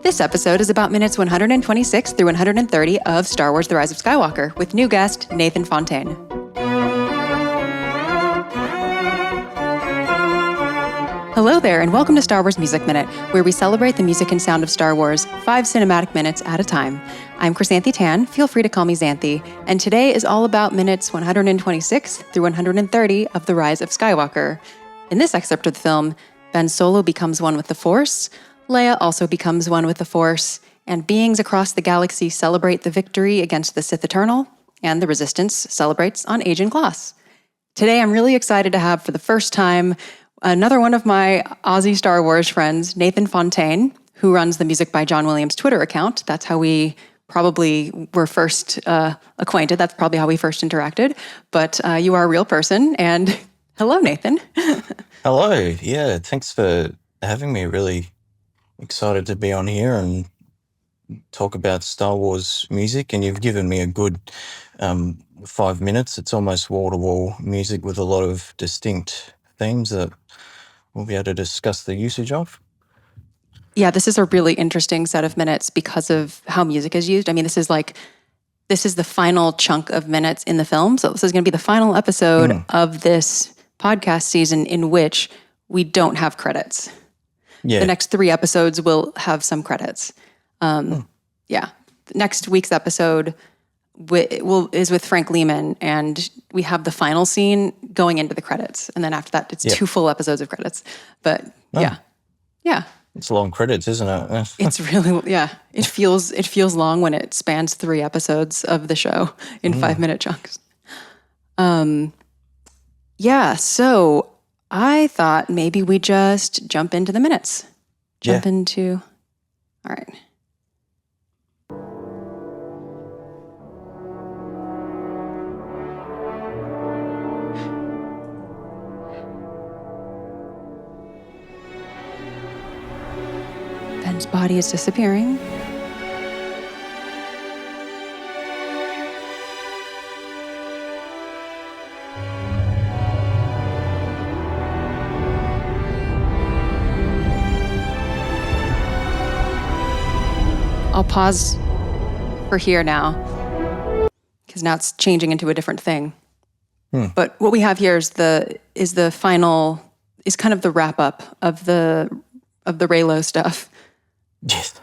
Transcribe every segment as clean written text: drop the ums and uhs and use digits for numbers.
This episode is about minutes 126 through 130 of Star Wars The Rise of Skywalker with new guest Nathan Fontyn. Hello there, and welcome to Star Wars Music Minute, where we celebrate the music and sound of Star Wars 5 cinematic minutes at a time. I'm Chrysanthi Tan, feel free to call me Xanthi, and today is all about minutes 126 through 130 of The Rise of Skywalker. In this excerpt of the film, Ben Solo becomes one with the Force, Leia also becomes one with the Force, and beings across the galaxy celebrate the victory against the Sith Eternal, and the Resistance celebrates on Agen Kloss. Today I'm really excited to have, for the first time, another one of my Aussie Star Wars friends, Nathan Fontyn, who runs the Music by John Williams Twitter account. That's how we probably were first acquainted. That's probably how we first interacted. But you are a real person, and hello, Nathan. Hello. Yeah, thanks for having me. Really excited to be on here and talk about Star Wars music. And you've given me a good 5 minutes. It's almost wall-to-wall music with a lot of distinct themes that we'll be able to discuss the usage of. Yeah, this is a really interesting set of minutes because of how music is used. I mean, this is the final chunk of minutes in the film. So this is going to be the final episode of this podcast season in which we don't have credits. Yeah. The next 3 episodes will have some credits. Yeah. Next week's episode is with Frank Lehman, and we have the final scene going into the credits. And then after that, it's 2 full episodes of credits. But yeah. It's long credits, isn't it? It's really, it feels long when it spans 3 episodes of the show in 5-minute chunks. So I thought maybe we just jump into the minutes. All right. Ben's body is disappearing. I'll pause for here now, because now it's changing into a different thing. But what we have here is the final, is kind of the wrap up of the Reylo stuff. Yes.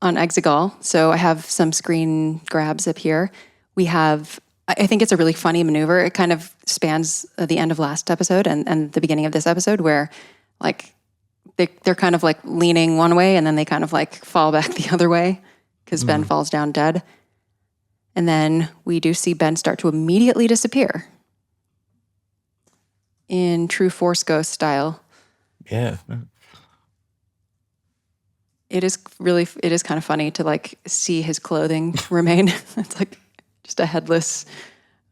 On Exegol. So I have some screen grabs up here. We have, I think it's a really funny maneuver. It kind of spans the end of last episode and the beginning of this episode, where like they're kind of like leaning one way and then they kind of like fall back the other way because Ben falls down dead. And then we do see Ben start to immediately disappear in true Force Ghost style. Yeah. It is kind of funny to like see his clothing remain. It's like just a headless.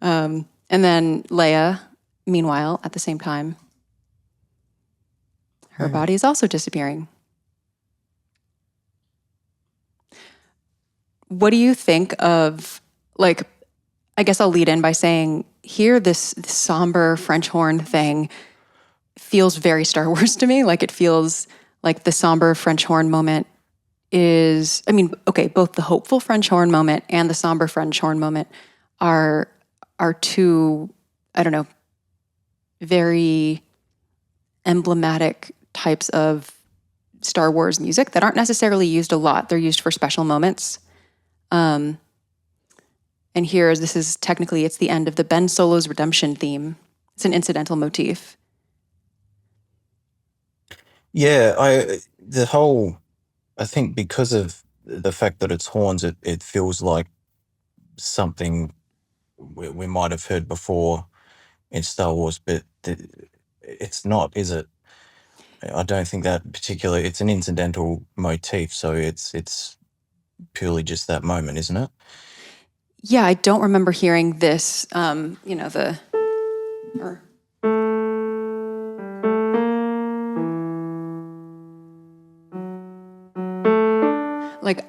And then Leia, meanwhile, at the same time, her body is also disappearing. What do you think of, like, I guess I'll lead in by saying here, this somber French horn thing feels very Star Wars to me. Like, it feels like the somber French horn moment is, I mean, okay, both the hopeful French horn moment and the somber French horn moment are 2, I don't know, very emblematic types of Star Wars music that aren't necessarily used a lot. They're used for special moments. And here, it's the end of the Ben Solo's redemption theme. It's an incidental motif. Yeah, I think because of the fact that it's horns, it feels like something we might have heard before in Star Wars, but it's not, is it? I don't think that particularly, it's an incidental motif, so it's purely just that moment, isn't it? Yeah, I don't remember hearing this, I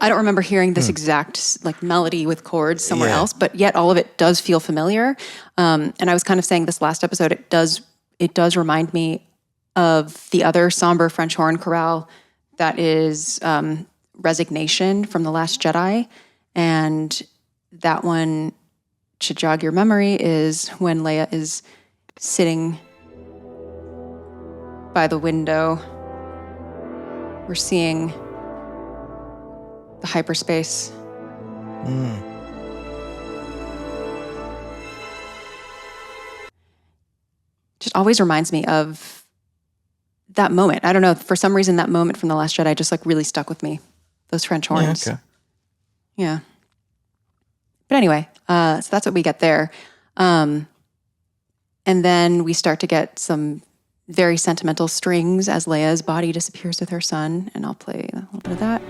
don't remember hearing this exact like melody with chords somewhere else, but yet all of it does feel familiar. And I was kind of saying this last episode, it does remind me of the other somber French horn chorale that is Resignation from The Last Jedi. And that one, to jog your memory, is when Leia is sitting by the window. We're seeing the hyperspace. Just always reminds me of that moment. I don't know, for some reason that moment from The Last Jedi just like really stuck with me. Those French horns. Yeah, okay. Yeah. But anyway, so that's what we get there. And then we start to get some very sentimental strings as Leia's body disappears with her son. And I'll play a little bit of that.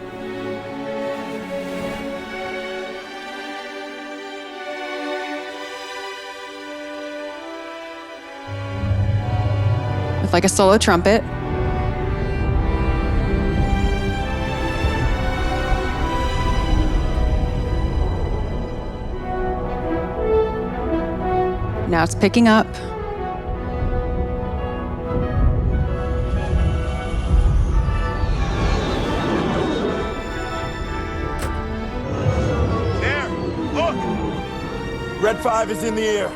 With like a solo trumpet. Now it's picking up. There, look! Red 5 is in the air.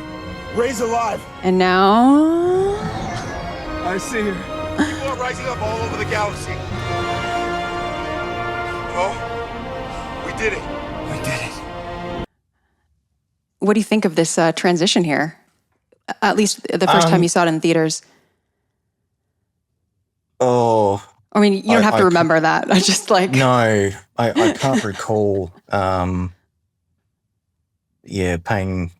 Ray's alive. And now... I see her. People are rising up all over the galaxy. Oh, we did it. We did it. What do you think of this transition here? At least the first time you saw it in theaters. Oh, I mean, you don't have to remember that. I just like... No, I can't recall, paying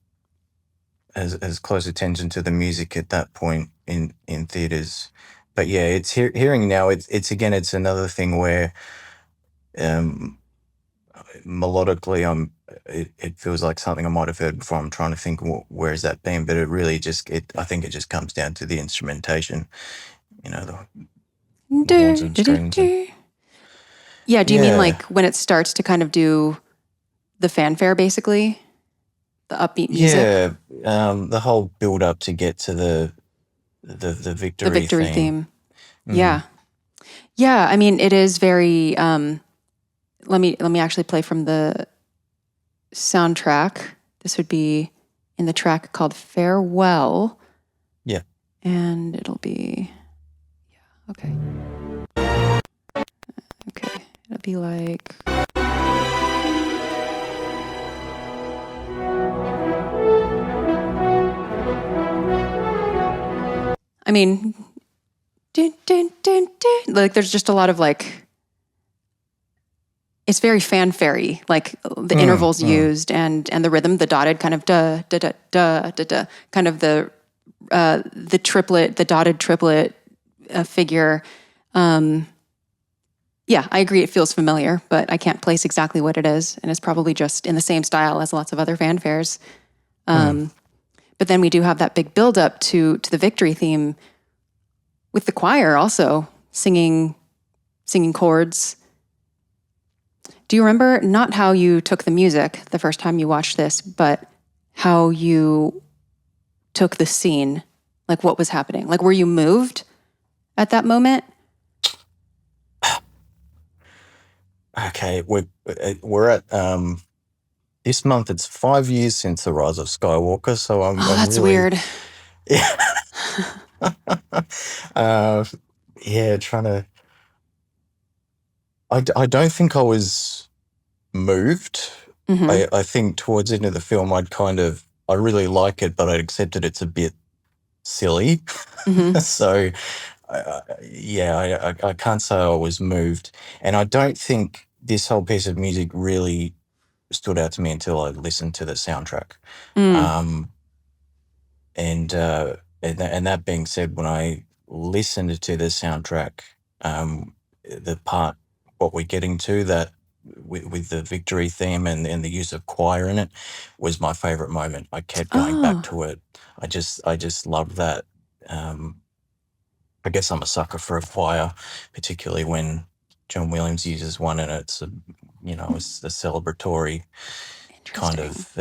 as close attention to the music at that point in theaters. But yeah, it's hearing now, it's again, it's another thing where melodically it feels like something I might have heard before. I'm trying to think where has that been, but it really I think it just comes down to the instrumentation, the horns and strings. Yeah, do you mean like when it starts to kind of do the fanfare, basically? The upbeat music? Yeah, the whole build up to get to the victory theme. The victory theme. Yeah. Yeah, I mean, it is very... Let me actually play from the soundtrack. This would be in the track called Farewell. Yeah. And it'll be... Yeah, okay. Okay, it'll be like... I mean... Dun, dun, dun, dun. Like, there's just a lot of like... It's very fanfare-y, like the intervals used and the rhythm, the dotted kind of da da da da da da, kind of the triplet, the dotted triplet figure. Yeah, I agree. It feels familiar, but I can't place exactly what it is, and it's probably just in the same style as lots of other fanfares. But then we do have that big build-up to the victory theme, with the choir also singing chords. Do you remember not how you took the music the first time you watched this, but how you took the scene? Like what was happening? Like were you moved at that moment? Okay, we're at this month. It's 5 years since the Rise of Skywalker, so I'm that's really, weird. Yeah, trying to. I don't think I was moved. Mm-hmm. I think towards the end of the film, I really like it, but I accepted it's a bit silly. Mm-hmm. So, I can't say I was moved. And I don't think this whole piece of music really stood out to me until I listened to the soundtrack. And that being said, when I listened to the soundtrack, the part, what we're getting to, that with the victory theme and the use of choir in it, was my favorite moment. I kept going back to it. I just loved that. I guess I'm a sucker for a choir, particularly when John Williams uses one, and it's it's a celebratory kind of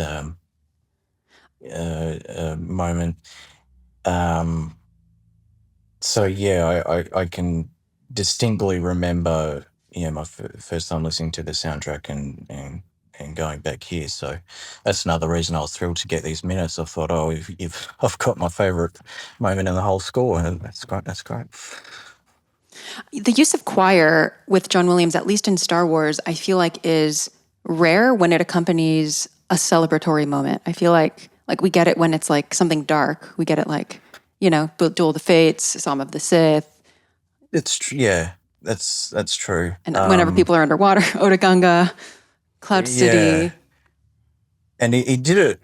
moment. So yeah, I can distinctly remember my first time listening to the soundtrack and going back here. So that's another reason I was thrilled to get these minutes. I thought, oh, if I've got my favourite moment in the whole score, and that's great. That's great. The use of choir with John Williams, at least in Star Wars, I feel like is rare when it accompanies a celebratory moment. I feel like we get it when it's like something dark. We get it like, Duel of the Fates, Psalm of the Sith. That's true. And whenever people are underwater, Oda Gunga, Cloud City. And he did it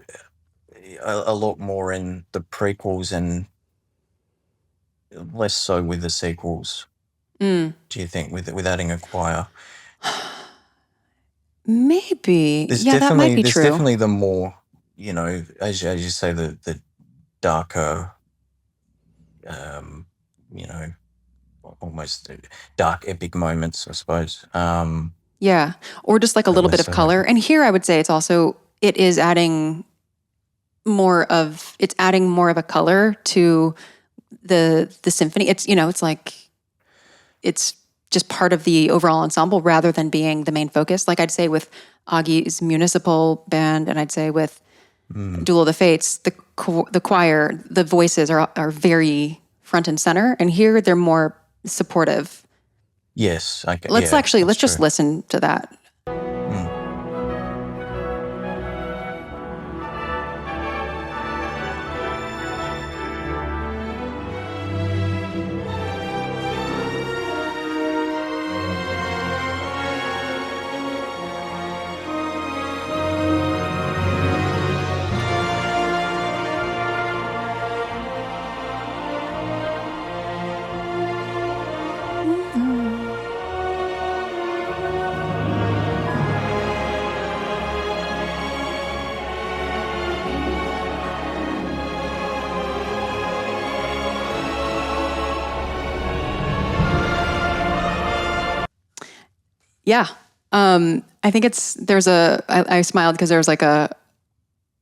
a lot more in the prequels and less so with the sequels. Do you think with adding a choir? Maybe. That might be true. There's definitely the more, as you say, the darker, almost dark epic moments, I suppose. Or just like a little bit of color. And here I would say it is adding more of a color to the symphony. It's just part of the overall ensemble rather than being the main focus. Like I'd say with Augie's municipal band, and I'd say with Duel of the Fates, the choir, the voices are very front and center, and here they're more supportive. Yes. Let's just listen to that. Yeah. I think I smiled because there was like a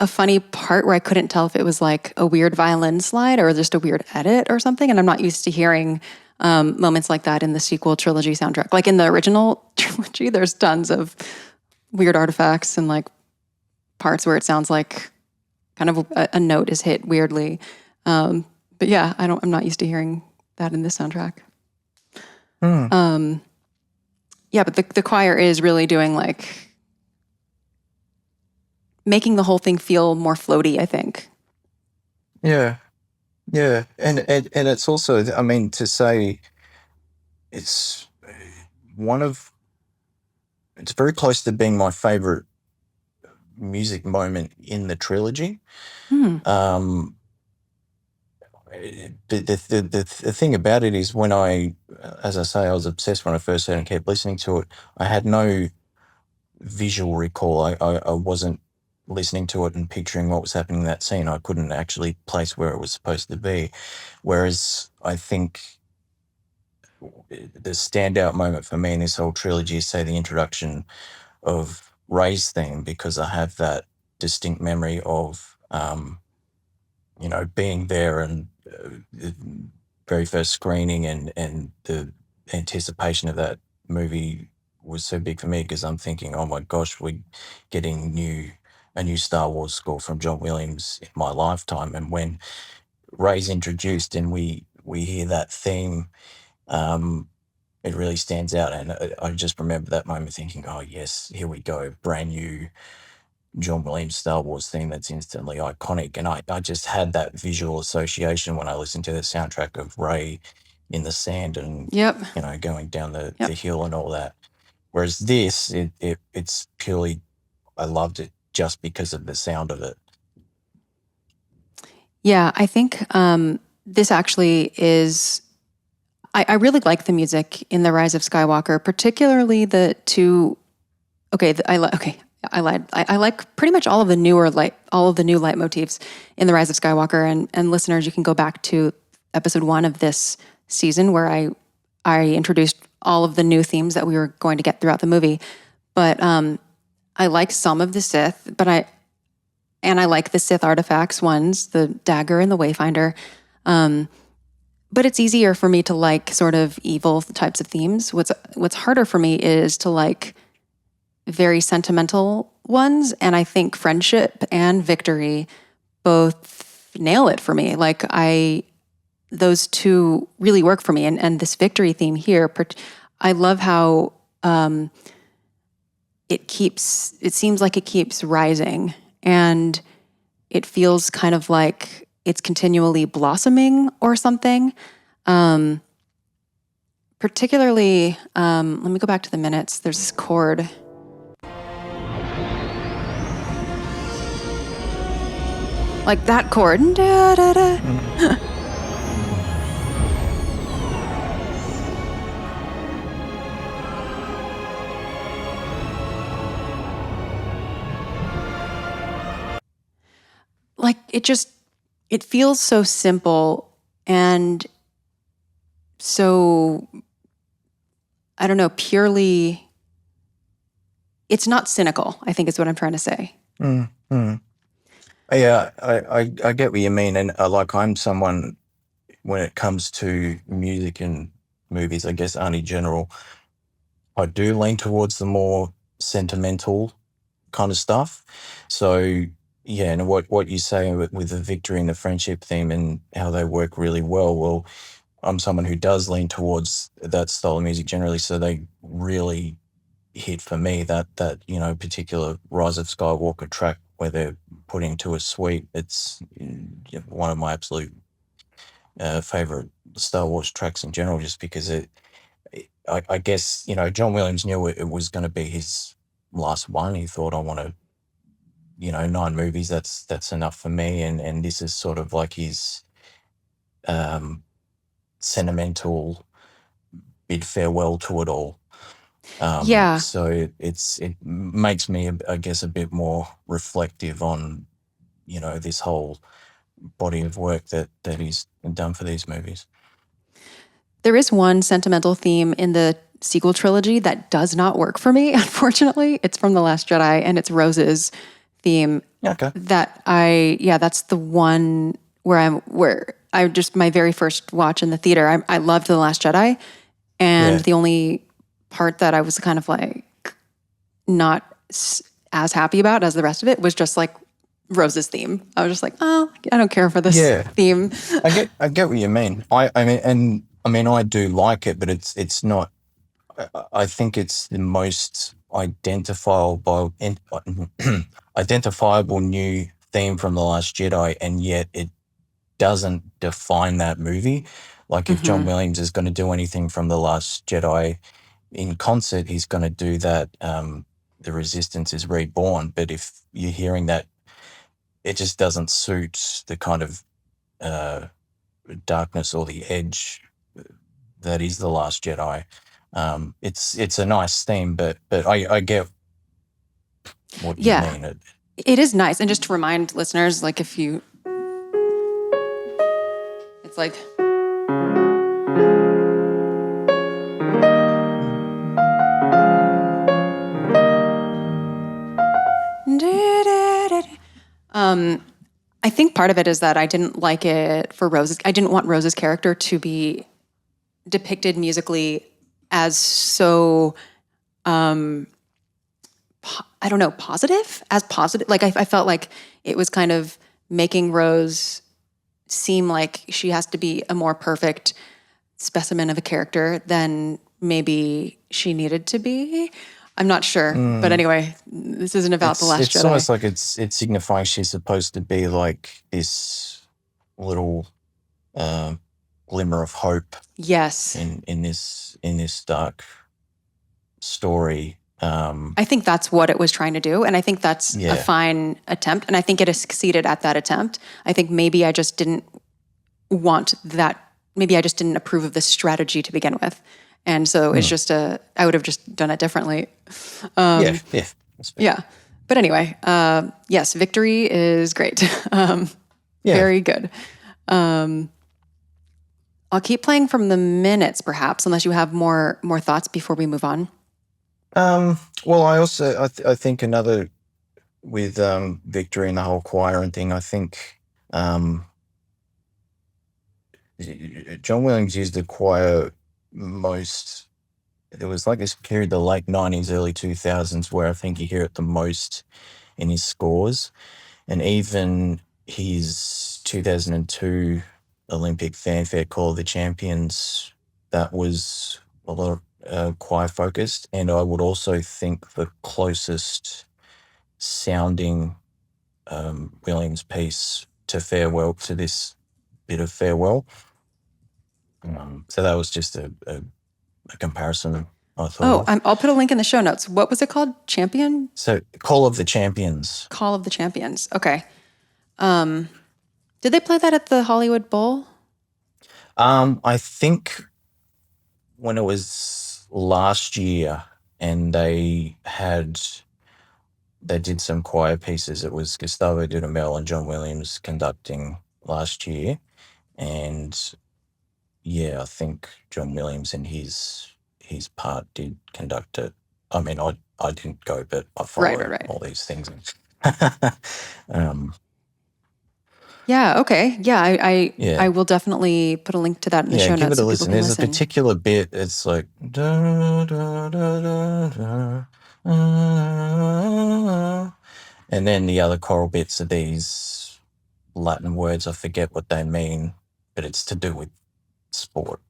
funny part where I couldn't tell if it was like a weird violin slide or just a weird edit or something. And I'm not used to hearing moments like that in the sequel trilogy soundtrack. Like in the original trilogy, there's tons of weird artifacts and like parts where it sounds like kind of a note is hit weirdly. But yeah, I'm not used to hearing that in this soundtrack. Yeah, but the choir is really doing like making the whole thing feel more floaty, I think. Yeah. And it's also, to say it's it's very close to being my favorite music moment in the trilogy. But the thing about it is when as I say, I was obsessed when I first heard it and kept listening to it. I had no visual recall. I wasn't listening to it and picturing what was happening in that scene. I couldn't actually place where it was supposed to be. Whereas I think the standout moment for me in this whole trilogy is, say, the introduction of Rey's theme, because I have that distinct memory of being there and the very first screening and the anticipation of that movie was so big for me, because I'm thinking, oh my gosh, we're getting a new Star Wars score from John Williams in my lifetime. And when Rey's introduced and we hear that theme, it really stands out. And I just remember that moment thinking, oh yes, here we go, brand new John Williams Star Wars theme that's instantly iconic. And I just had that visual association when I listened to the soundtrack of Rey in the sand and going down the hill and all that. Whereas this, it's purely, I loved it just because of the sound of it. Yeah, I think this actually is. I really like the music in The Rise of Skywalker, particularly the two. I lied. I like pretty much all of the new leitmotifs in The Rise of Skywalker. And listeners, you can go back to episode 1 of this season where I introduced all of the new themes that we were going to get throughout the movie. But I like some of the Sith, I like the Sith artifacts ones, the dagger and the Wayfinder. but it's easier for me to like sort of evil types of themes. What's harder for me is to like very sentimental ones, and I think friendship and victory both nail it for me. Like those two really work for me, and this victory theme here, I love how it seems like it keeps rising, and it feels kind of like it's continually blossoming or something. Particularly, let me go back to the minutes. There's this chord. Like that chord. Da, da, da. Like it feels so simple and so, I don't know, purely, it's not cynical, I think is what I'm trying to say. Yeah, I get what you mean. And like I'm someone, when it comes to music and movies, I guess only general, I do lean towards the more sentimental kind of stuff. So yeah, and what you say with the victory and the friendship theme and how they work really well, I'm someone who does lean towards that style of music generally, so they really hit for me that particular Rise of Skywalker track where they're putting to a suite. It's one of my absolute favorite Star Wars tracks in general, just because I guess John Williams knew it was going to be his last one. He thought, I want to 9 movies, that's enough for me, and this is sort of like his sentimental bid farewell to it all. Yeah. So it makes me, I guess, a bit more reflective on this whole body of work that he's done for these movies. There is one sentimental theme in the sequel trilogy that does not work for me, unfortunately. It's from The Last Jedi, and it's Rose's theme. Okay. That's the one where I just, my very first watch in the theater, I loved The Last Jedi, and the only part that I was kind of like not as happy about as the rest of it was just like Rose's theme. I was just like, oh, I don't care for this theme. I get what you mean. I mean, I do like it, but it's not. I think it's the most identifiable new theme from The Last Jedi, and yet it doesn't define that movie. Like if John Williams is going to do anything from The Last Jedi in concert, he's going to do that. The Resistance is Reborn, but if you're hearing that, it just doesn't suit the kind of darkness or the edge that is The Last Jedi. It's a nice theme, but I get what you mean. It is nice. And just to remind listeners, like it's like, I think part of it is that I didn't like it for Rose's. I didn't want Rose's character to be depicted musically as so, I don't know, positive. Like I felt like it was kind of making Rose seem like she has to be a more perfect specimen of a character than maybe she needed to be. I'm not sure, but anyway, this isn't about The Last Jedi. It's almost like it's signifying she's supposed to be like this little glimmer of hope. Yes. In this dark story. I think that's what it was trying to do, and I think that's a fine attempt, and I think it has succeeded at that attempt. I think maybe I just didn't want that. Maybe I just didn't approve of the strategy to begin with. And so it's just I would have just done it differently. Yeah. But anyway, yes, victory is great. Very good. I'll keep playing from the minutes, perhaps, unless you have more thoughts before we move on. Well, I also I think another with victory and the whole choir and thing. I think John Williams used the choir most. There was like this period, the late 90s, early 2000s, where I think you hear it the most in his scores. And even his 2002 Olympic fanfare Call of the Champions, that was a lot of choir focused. And I would also think the closest sounding Williams piece to Farewell, to this bit of Farewell. So that was just a comparison I thought of. I'll put a link in the show notes. What was it called? Champion? So Call of the Champions. Call of the Champions. Okay. Did they play that at the Hollywood Bowl? I think when it was last year and they did some choir pieces, it was Gustavo Dudamel and John Williams conducting last year. And yeah, I think John Williams in his part did conduct it. I mean, I didn't go, but I followed Right. all these things. Yeah, okay. Yeah, Yeah. I will definitely put a link to that in the show give notes it a so people listen. can There's listen. a particular bit. It's like da, da, da, da, da, and then the other choral bits are these Latin words. I forget what they mean, but it's to do with sport,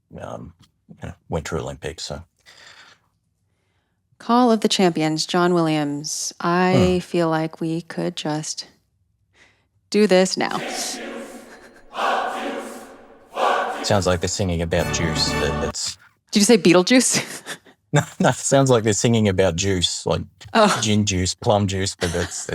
Winter Olympics. So Call of the Champions, John Williams. I feel like we could just do this now. sounds like they're singing about juice. It's Did you say Beetlejuice? no, it sounds like they're singing about juice, like gin juice, plum juice, but that's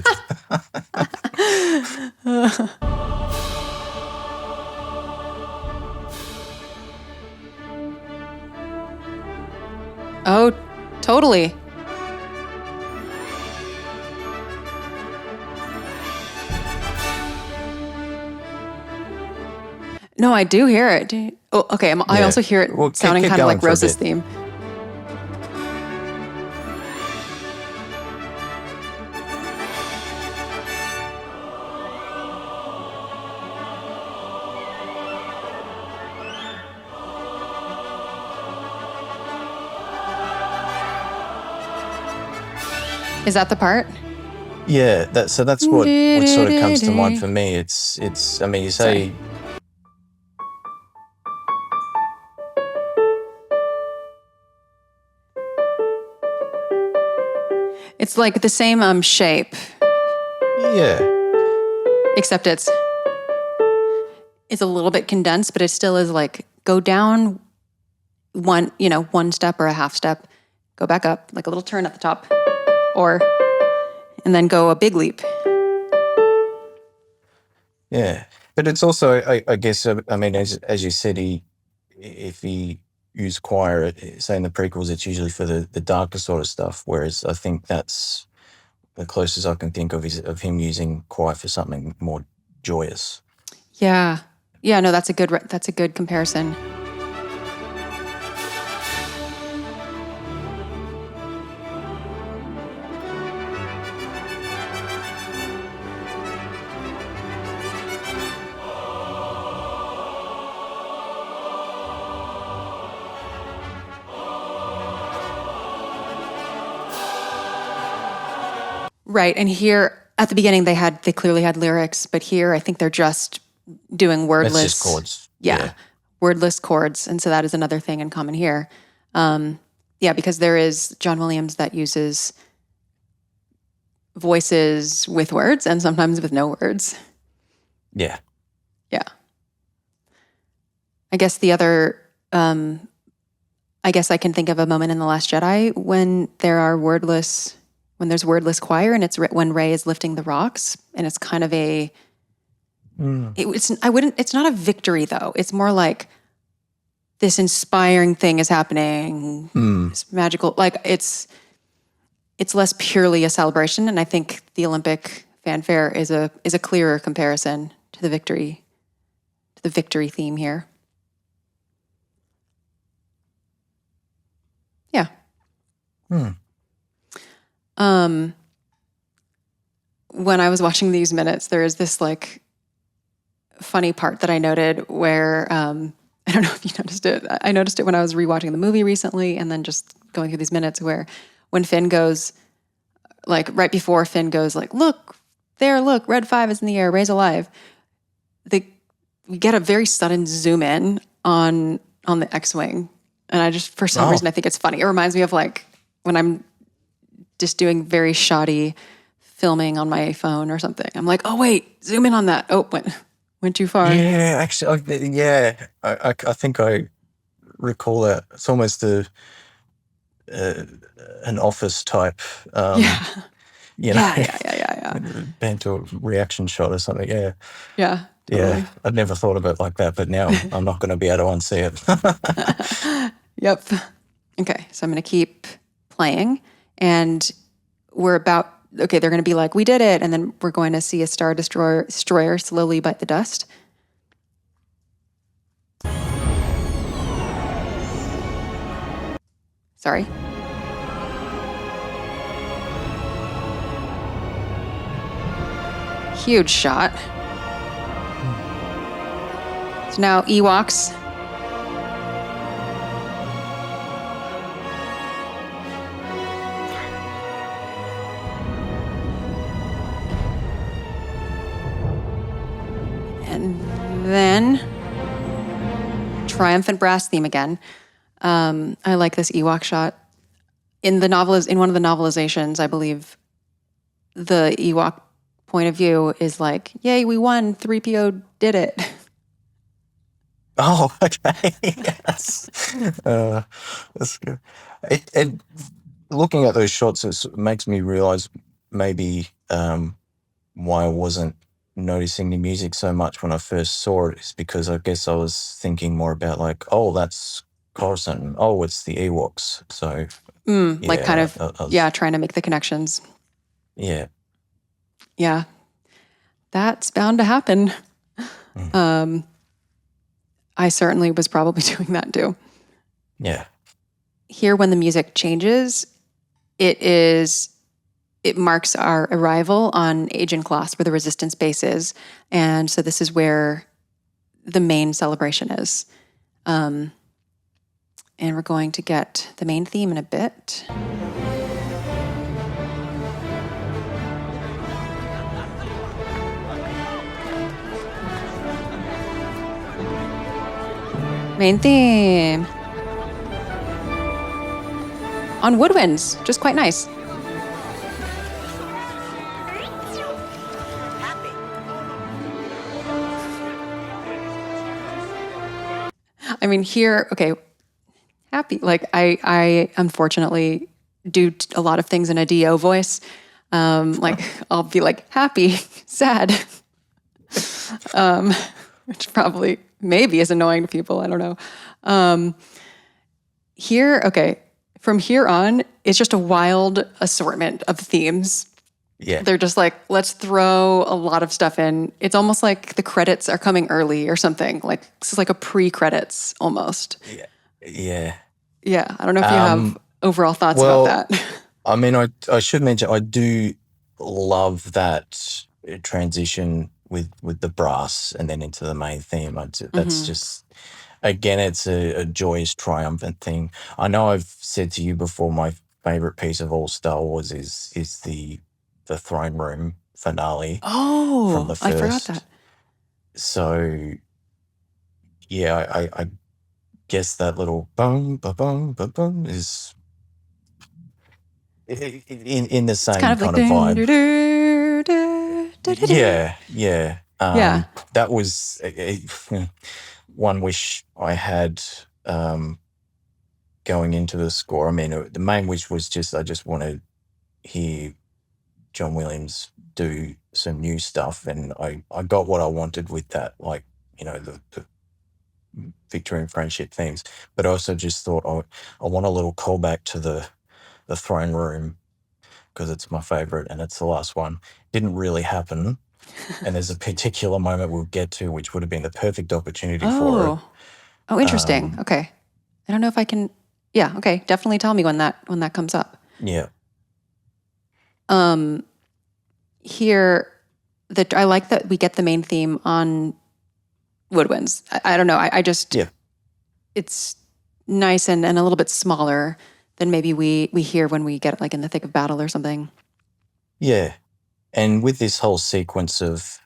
Oh, totally. No, I do hear it. Oh, okay. I Yeah. also hear it Well, sounding keep kind of going like for a Rose's bit. theme. Is that the part? yeah. That's what sort of comes to mind for me. It's. I mean, you say. Sorry. It's like the same shape, Yeah. except it's a little bit condensed, but it still is like go down one step or a half step, go back up, like a little turn at the top, and then go a big leap. Yeah, but it's also, I guess, I mean, as you said, if he used choir, say in the prequels, it's usually for the darker sort of stuff. Whereas I think that's the closest I can think of is of him using choir for something more joyous. Yeah, no, that's a good comparison. Right, and here at the beginning they clearly had lyrics, but here I think they're just doing wordless. That's just chords. Yeah, wordless chords, and so that is another thing in common here. Because there is John Williams that uses voices with words and sometimes with no words. Yeah. Yeah. I guess the other, I guess I can think of a moment in The Last Jedi when there's wordless choir, and it's when Rey is lifting the rocks, and it's kind of it's not a victory though. It's more like this inspiring thing is happening. This magical, like it's less purely a celebration, and I think the Olympic fanfare is a clearer comparison to the victory theme here. Yeah. When I was watching these minutes, there is this like funny part that I noted where I don't know if you noticed it. I noticed it when I was rewatching the movie recently, and then just going through these minutes where when Finn goes, like right before Finn goes, like, look, Red 5 is in the air, Rey's alive. We get a very sudden zoom in on the X-Wing. And I just, for some reason, I think it's funny. It reminds me of like when I'm just doing very shoddy filming on my phone or something. I'm like, oh wait, zoom in on that. Oh, went too far. Yeah, actually, I think I recall that. It's almost an Office type, Yeah. banter reaction shot or something. Yeah. Yeah. Totally. Yeah, I'd never thought of it like that, but now I'm not going to be able to unsee it. Yep. Okay, so I'm going to keep playing, and they're going to be like, we did it, and then we're going to see a Star Destroyer slowly bite the dust. Sorry. Huge shot. So now Ewoks. And then triumphant brass theme again. I like this Ewok shot. In one of the novelizations, I believe the Ewok point of view is like, yay, we won, 3PO did it. Oh, okay. Yes. That's good. It looking at those shots, it makes me realize maybe why I wasn't noticing the music so much when I first saw it is because I guess I was thinking more about like, oh, that's Coruscant. Oh, it's the Ewoks. So like kind of, trying to make the connections. Yeah. Yeah. That's bound to happen. I certainly was probably doing that too. Yeah. Here, when the music changes, it marks our arrival on Agent Kloss, where the Resistance base is. And so this is where the main celebration is. And we're going to get the main theme in a bit. Main theme. On woodwinds, just quite nice. I mean, here, okay, happy. Like, I unfortunately do a lot of things in a DO voice. Like, I'll be like, happy, sad. Which probably maybe is annoying to people. I don't know. Here, okay, from here on, it's just a wild assortment of themes. Yeah. They're just like, let's throw a lot of stuff in. It's almost like the credits are coming early or something. Like, this is like a pre-credits almost. Yeah. Yeah. Yeah. I don't know if you have overall thoughts about that. I mean, I should mention, I do love that transition with the brass and then into the main theme. That's just, again, it's a joyous, triumphant thing. I know I've said to you before, my favorite piece of all Star Wars is the throne room finale. Oh, from the first. I forgot that. So, yeah, I guess that little boom, ba-boom, ba-boom is in the same It's kind of vibe. Yeah. Yeah. That was one wish I had going into the score. I mean, the main wish was I just want to hear John Williams do some new stuff, and I got what I wanted with that, like, the Victorian friendship themes. But I also just thought, I want a little callback to the throne room because it's my favorite and it's the last one. Didn't really happen. And there's a particular moment we'll get to, which would have been the perfect opportunity for it. Oh, interesting. Okay. I don't know if I can. Yeah. Okay. Definitely tell me when that comes up. Yeah. Here, I like that we get the main theme on woodwinds. I don't know. I just it's nice and a little bit smaller than maybe we hear when we get like in the thick of battle or something. Yeah. And with this whole sequence of,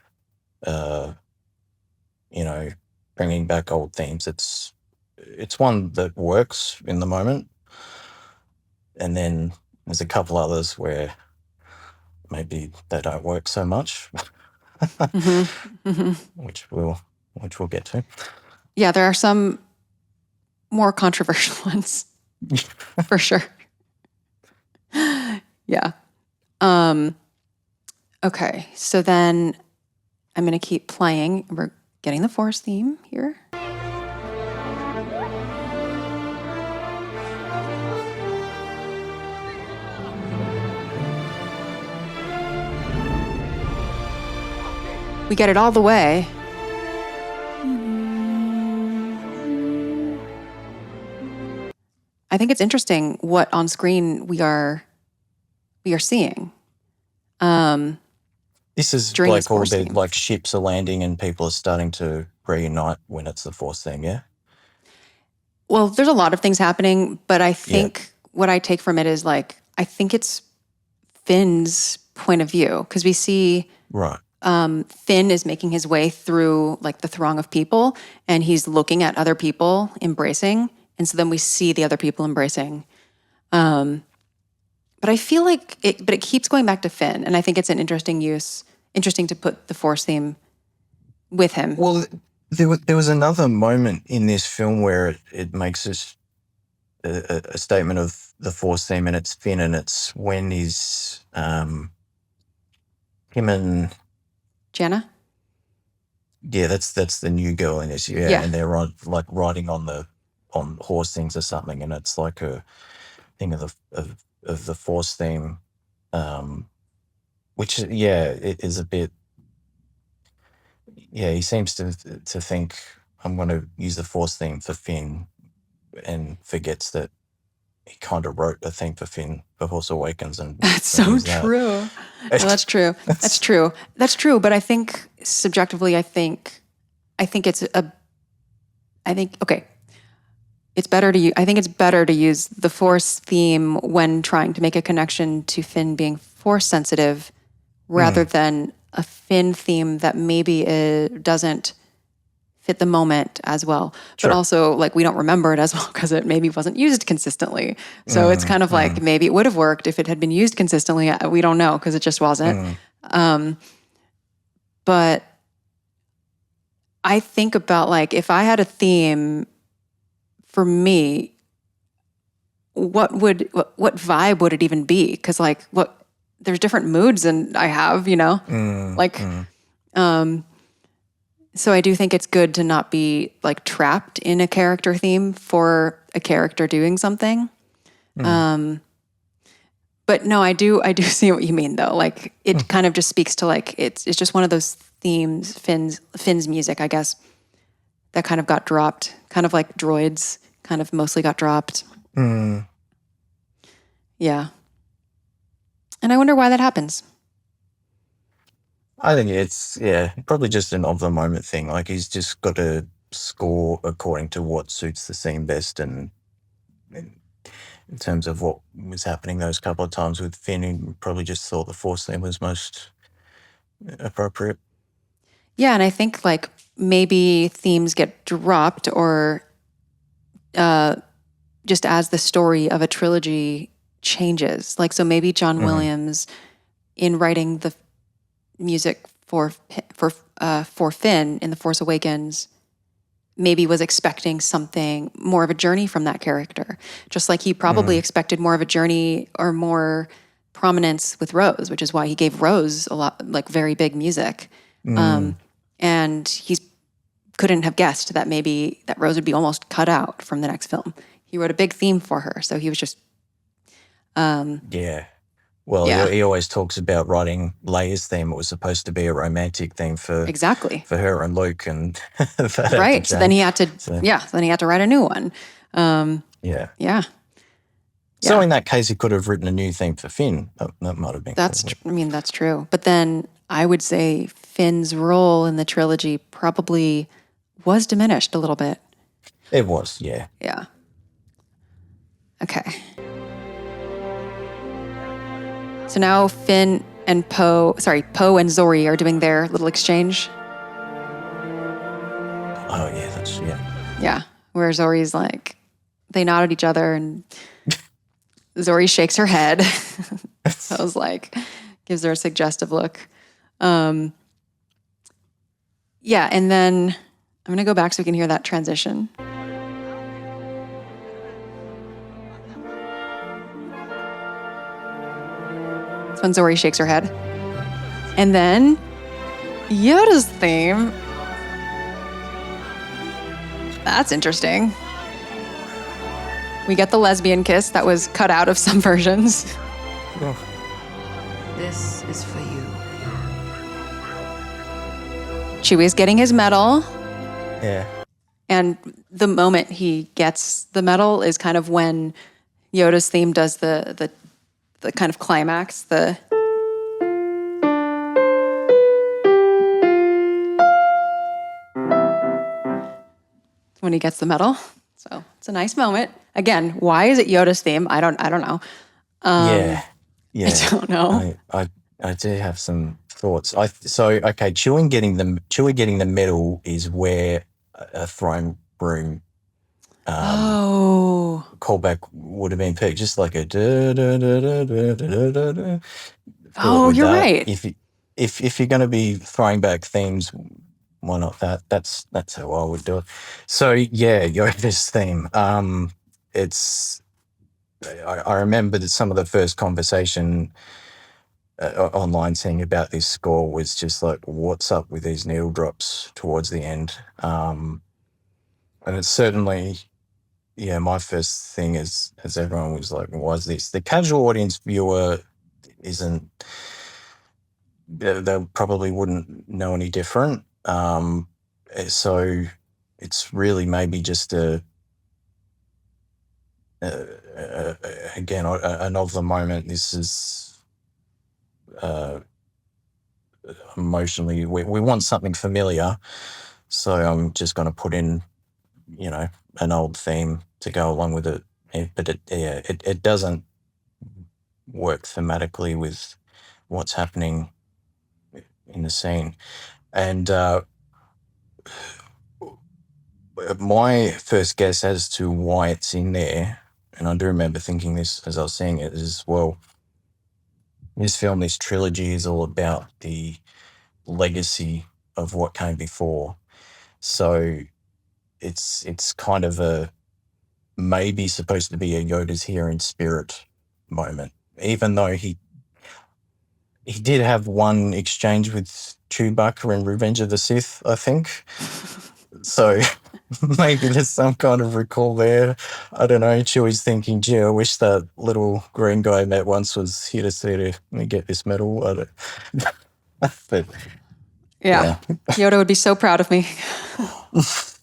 bringing back old themes, it's one that works in the moment. And then there's a couple others where maybe they don't work so much, which we'll get to. Yeah, there are some more controversial ones, for sure. Yeah. Okay, so then I'm going to keep playing. We're getting the Force theme here. We get it all the way. I think it's interesting what on screen we are seeing. This is During like this all Force the theme. like ships are landing and people are starting to reunite when it's the Force theme, yeah? Well, there's a lot of things happening, but I think what I take from it is like, I think it's Finn's point of view, because we see Right. Finn is making his way through like the throng of people and he's looking at other people embracing. And so then we see the other people embracing. But I feel like it keeps going back to Finn. And I think it's an interesting to put the Force theme with him. Well, there was another moment in this film where it makes this a statement of the Force theme, and it's Finn, and it's when he's him and Jana? yeah, that's the new girl in this, Yeah. and they're riding on horse things or something, and it's like a thing of the Force theme, which it is a bit. Yeah, he seems to think I'm going to use the Force theme for Finn, and forgets that he kind of wrote a thing for Finn for Force Awakens, and That's so true. No, that's true. That's true. That's true. But I think subjectively, I think it's it's better to use. I think it's better to use the Force theme when trying to make a connection to Finn being Force sensitive, rather than a Finn theme that maybe doesn't fit the moment as well. Sure. But also, like, we don't remember it as well because it maybe wasn't used consistently. So it's kind of like maybe it would have worked if it had been used consistently. We don't know because it just wasn't. But I think about, like, if I had a theme for me, what vibe would it even be? Because, like, there's different moods and I have, so I do think it's good to not be like trapped in a character theme for a character doing something. But no, I do see what you mean though. Like it kind of just speaks to like, it's just one of those themes, Finn's music, I guess, that kind of got dropped, kind of like droids kind of mostly got dropped. Yeah. And I wonder why that happens. I think it's probably just an of the moment thing. Like he's just got to score according to what suits the scene best, and in terms of what was happening those couple of times with Finn, he probably just thought the Force theme was most appropriate. Yeah, and I think like maybe themes get dropped or just as the story of a trilogy changes. Like so maybe John Williams in writing the music for Finn in The Force Awakens maybe was expecting something more of a journey from that character, just like he probably expected more of a journey or more prominence with Rose, which is why he gave Rose a lot, like very big music. And he couldn't have guessed that maybe that Rose would be almost cut out from the next film. He wrote a big theme for her, so he was just He always talks about writing Leia's theme. It was supposed to be a romantic theme for her and Luke, and right. So then he had to, then he had to write a new one. So in that case, he could have written a new theme for Finn. That might have been. That's true. But then I would say Finn's role in the trilogy probably was diminished a little bit. It was, yeah. Yeah. Okay. So now Finn and Poe and Zori are doing their little exchange. Oh, yeah, that's, yeah. Yeah. Where Zori's like, they nod at each other and Zori shakes her head. I was like, gives her a suggestive look. Yeah, and then I'm going to go back so we can hear that transition. That's when Zori shakes her head. And then Yoda's theme. That's interesting. We get the lesbian kiss that was cut out of some versions. This is for you. Chewie's getting his medal. Yeah. And the moment he gets the medal is kind of when Yoda's theme does the kind of climax, when he gets the medal. So it's a nice moment. Again, why is it Yoda's theme? I don't know. Yeah. I don't know. I do have some thoughts. Chewie getting the medal is where a throne room callback would have been picked, just like a da da da da da da da da. Oh, you're right. If you're going to be throwing back themes, why not that? That's how I would do it. So yeah, Yoda's theme. I remember that some of the first conversation online seeing about this score was just like, what's up with these needle drops towards the end? And it's certainly, yeah, my first thing is, as everyone was like, why is this? The casual audience viewer isn't, they probably wouldn't know any different. So it's really maybe just again, a novel moment. This is emotionally, we want something familiar, so I'm just going to put in, an old theme to go along with it. But it doesn't work thematically with what's happening in the scene. And my first guess as to why it's in there, and I do remember thinking this as I was seeing it, is, well, this trilogy is all about the legacy of what came before. So it's kind of a maybe supposed to be a Yoda's here in spirit moment, even though he did have one exchange with Chewbacca in Revenge of the Sith, I think. So maybe there's some kind of recall there. I don't know. Chewie's thinking, gee, I wish that little green guy I met once was here to see me get this medal. I don't. But yeah, Yoda would be so proud of me. If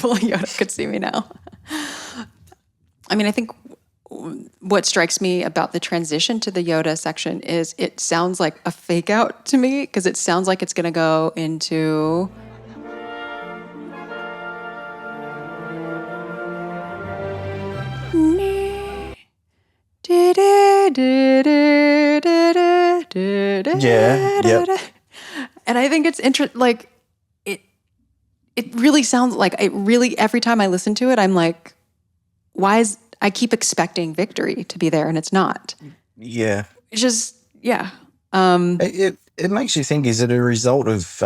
only Yoda could see me now. I mean, I think what strikes me about the transition to the Yoda section is it sounds like a fake out to me, because it sounds like it's going to go into... Yeah, yep. And I think it's interesting, like, it really sounds like, every time I listen to it, I'm like, I keep expecting victory to be there, and it's not. Yeah. It's just, yeah. It makes you think, is it a result of,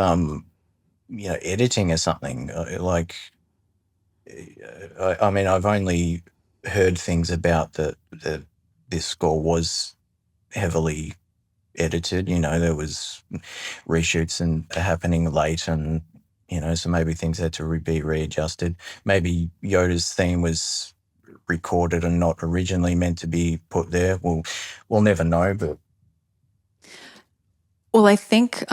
editing or something? I mean, I've only heard things about that this score was heavily edited. There was reshoots and happening late, and so maybe things had to be readjusted. Maybe Yoda's theme was recorded and not originally meant to be put there. We'll never know. But well, I think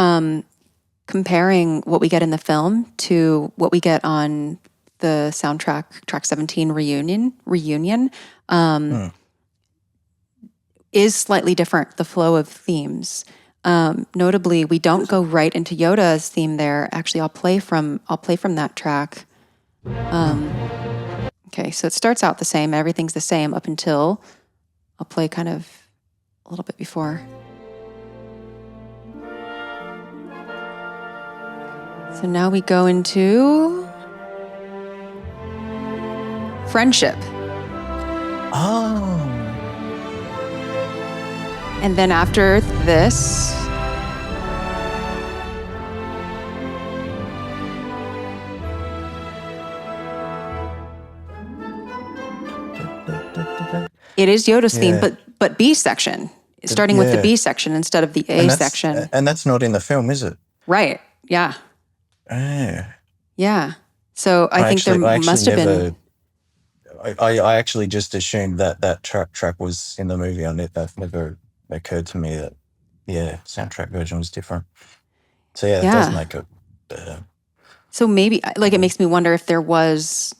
comparing what we get in the film to what we get on the soundtrack, track 17 reunion, is slightly different, the flow of themes. Notably, we don't go right into Yoda's theme there. Actually, I'll play from that track. Okay, so it starts out the same. Everything's the same up until I'll play kind of a little bit before. So now we go into friendship. Oh. And then after this, it is Yoda's theme, but B section. Starting with the B section instead of the A section. And that's not in the film, is it? Right. Yeah. Yeah. So I think there must have been. I actually just assumed that track was in the movie. That never occurred to me that, soundtrack version was different. So it does make it. So maybe, like, it makes me wonder if there was.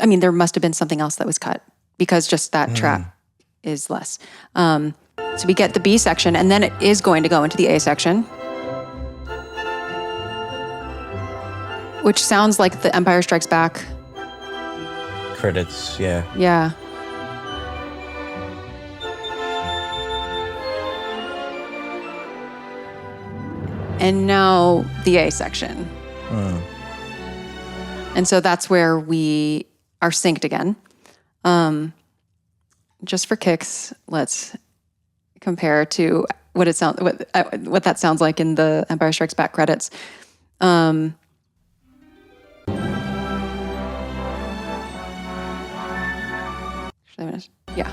I mean, there must have been something else that was cut because just that track is less. So we get the B section, and then it is going to go into the A section, which sounds like the Empire Strikes Back credits. Yeah. Yeah. And now the A section. And so that's where we are synced again. Just for kicks, let's compare to what that sounds like in the Empire Strikes Back credits. Yeah.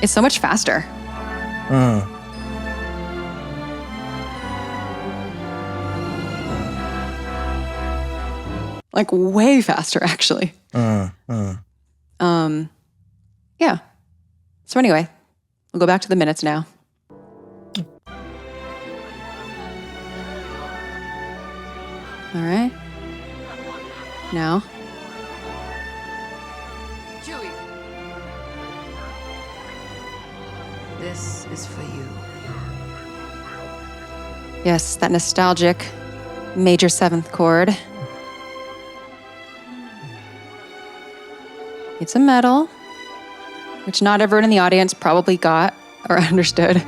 It's so much faster. Like way faster, actually. Yeah. So anyway, we'll go back to the minutes now. All right. Now. Chewie. This is for you. Yes, that nostalgic major seventh chord. It's a medal, which not everyone in the audience probably got or understood.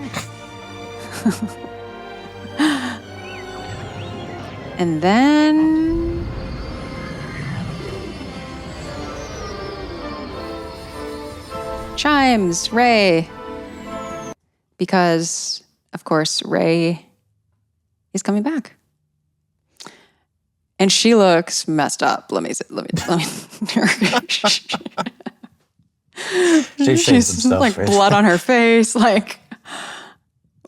And then chimes, Rey. Because, of course, Rey is coming back. And she looks messed up. Let me. She's like blood on her face. Like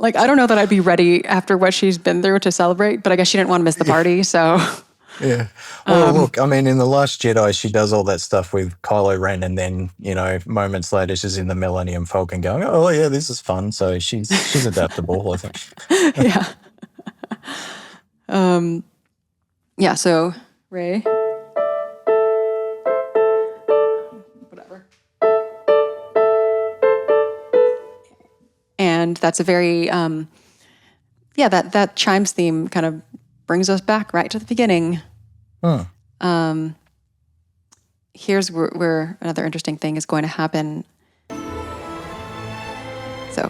I don't know that I'd be ready after what she's been through to celebrate, but I guess she didn't want to miss the party, so. Yeah. Well, look, I mean, in The Last Jedi, she does all that stuff with Kylo Ren, and then, moments later, she's in the Millennium Falcon going, oh, yeah, this is fun. So she's adaptable, I think. Yeah. Yeah, so Rey. Whatever. And that's a very, that chimes theme kind of brings us back right to the beginning. Here's where another interesting thing is going to happen. So,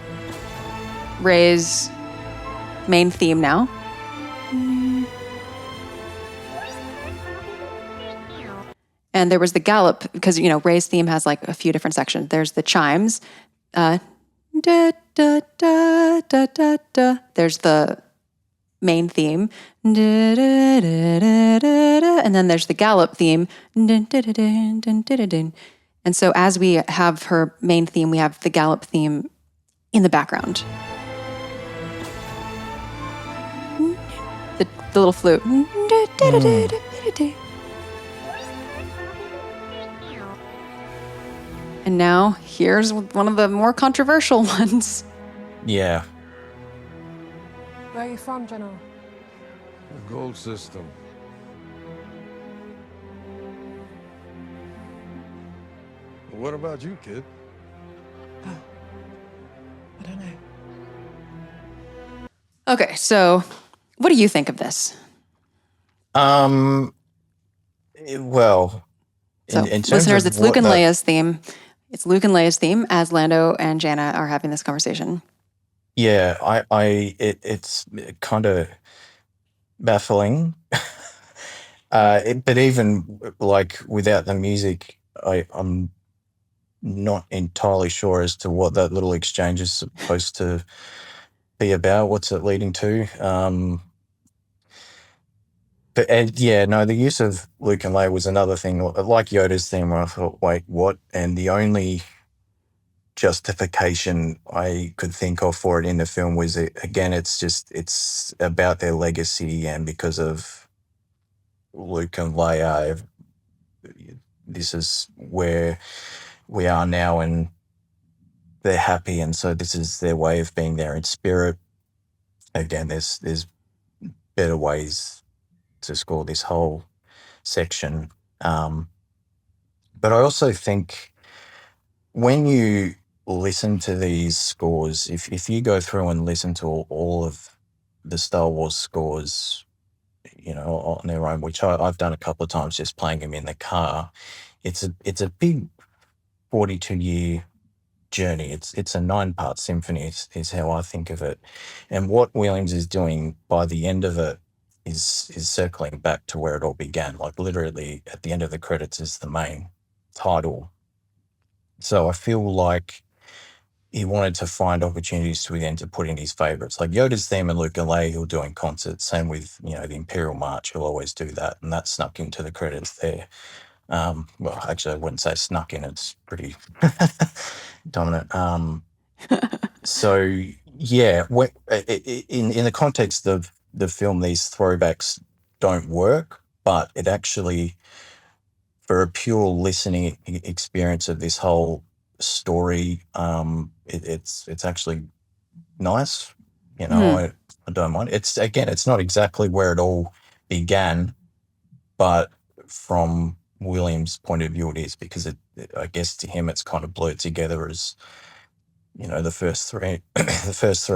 Rey's main theme now. And there was the gallop, because, Rey's theme has like a few different sections. There's the chimes. Da, da, da, da, da, da. There's the main theme. Da, da, da, da, da, da. And then there's the gallop theme. Dun, dun, dun, dun, dun, dun, dun. And so as we have her main theme, we have the gallop theme in the background. The little flute. Da, da, da, da, da, da. And now, here's one of the more controversial ones. Yeah. Where are you from, General? The gold system. What about you, kid? I don't know. Okay, so what do you think of this? Well, So, in terms listeners, of it's Luke what and that, Leia's theme. It's Luke and Leia's theme as Lando and Jana are having this conversation. yeah, it's kind of baffling. But even like without the music, I'm not entirely sure as to what that little exchange is supposed to be about. What's it leading to? No, the use of Luke and Leia was another thing, like Yoda's theme, where I thought, wait, what? And the only justification I could think of for it in the film was, again, it's about their legacy, and because of Luke and Leia, this is where we are now, and they're happy, and so this is their way of being there in spirit. Again, there's better ways to score this whole section. But I also think when you listen to these scores, if you go through and listen to all of the Star Wars scores, on their own, which I've done a couple of times, just playing them in the car, it's a big 42-year journey. It's a 9-part symphony is how I think of it. And what Williams is doing by the end of it is circling back to where it all began. Like literally at the end of the credits is the main title. So I feel like he wanted to find opportunities to put in his favorites. Like Yoda's theme and Luke and Leia he'll do in concert. Same with, the Imperial March, he'll always do that. And that snuck into the credits there. Well, actually, I wouldn't say snuck in. It's pretty dominant. So, yeah, in the context of the film, these throwbacks don't work, but it actually, for a pure listening experience of this whole story, it's actually nice. I don't mind. It's not exactly where it all began, but from Williams' point of view, it is, because I guess to him it's kind of blurred together as the first three,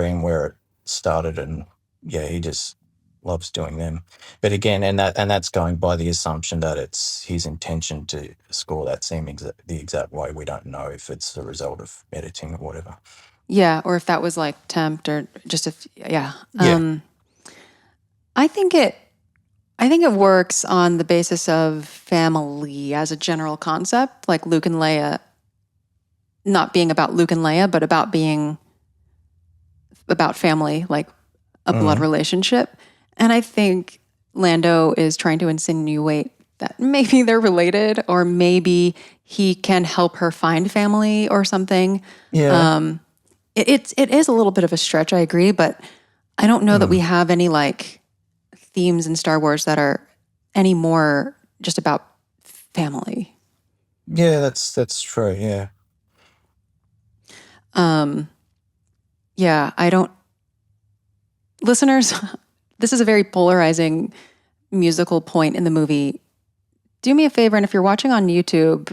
and where it started, and yeah, he just loves doing them. But again, and that's going by the assumption that it's his intention to score that scene the exact way. We don't know if it's a result of editing or whatever. Yeah, or if that was like tempt or just yeah. Yeah. I think it works on the basis of family as a general concept, like Luke and Leia not being about Luke and Leia, but about being about family, like a blood relationship. And I think Lando is trying to insinuate that maybe they're related, or maybe he can help her find family or something. Yeah. It is a little bit of a stretch, I agree, but I don't know that we have any like themes in Star Wars that are any more just about family. Yeah, that's true. Yeah. Yeah, I don't. Listeners, this is a very polarizing musical point in the movie. Do me a favor, and if you're watching on YouTube,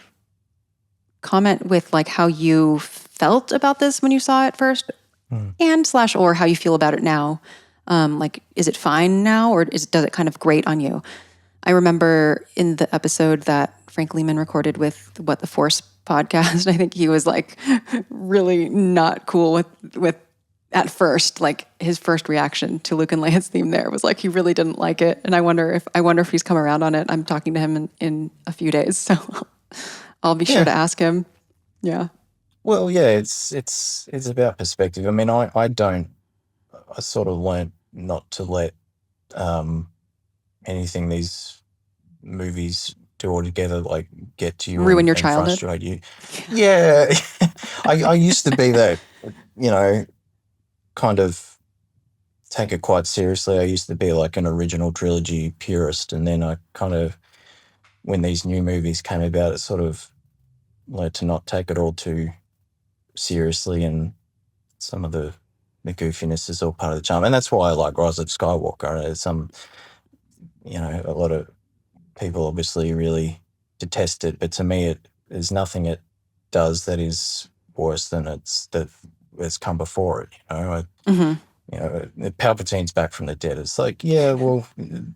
comment with like how you felt about this when you saw it first, or how you feel about it now. Like, is it fine now, or does it kind of grate on you? I remember in the episode that Frank Lehman recorded with What the Force podcast, I think he was like really not cool with at first, like his first reaction to Luke and Leia's theme there was like he really didn't like it, and I wonder if he's come around on it. I'm talking to him in a few days, so I'll be sure to ask him. Yeah. Well, yeah, it's about perspective. I mean, I sort of learned not to let anything these movies do altogether like get to you, Ruin your and childhood. frustrate you. Yeah, I used to be that, kind of take it quite seriously. I used to be like an original trilogy purist, and then I kind of, when these new movies came about, it sort of learned to not take it all too seriously, and some of the goofiness is all part of the charm. And that's why I like Rise of Skywalker. A lot of people obviously really detest it, but to me, there's nothing it does that is worse than it's come before it. Palpatine's back from the dead. It's like, yeah, well,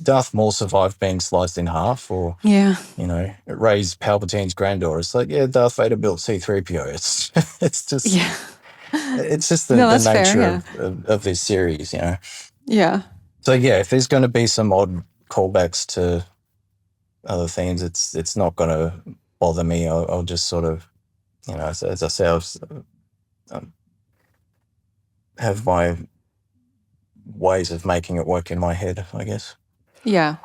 Darth Maul survived being sliced in half, or Yeah. Rey's Palpatine's granddaughter. It's like, yeah, Darth Vader built C-3PO. It's just Yeah. it's just No, the that's fair, nature yeah. of this series, Yeah. So yeah, if there's going to be some odd callbacks to other things, it's not going to bother me. I'll just sort of, as I say, I'll have my ways of making it work in my head, I guess. Yeah.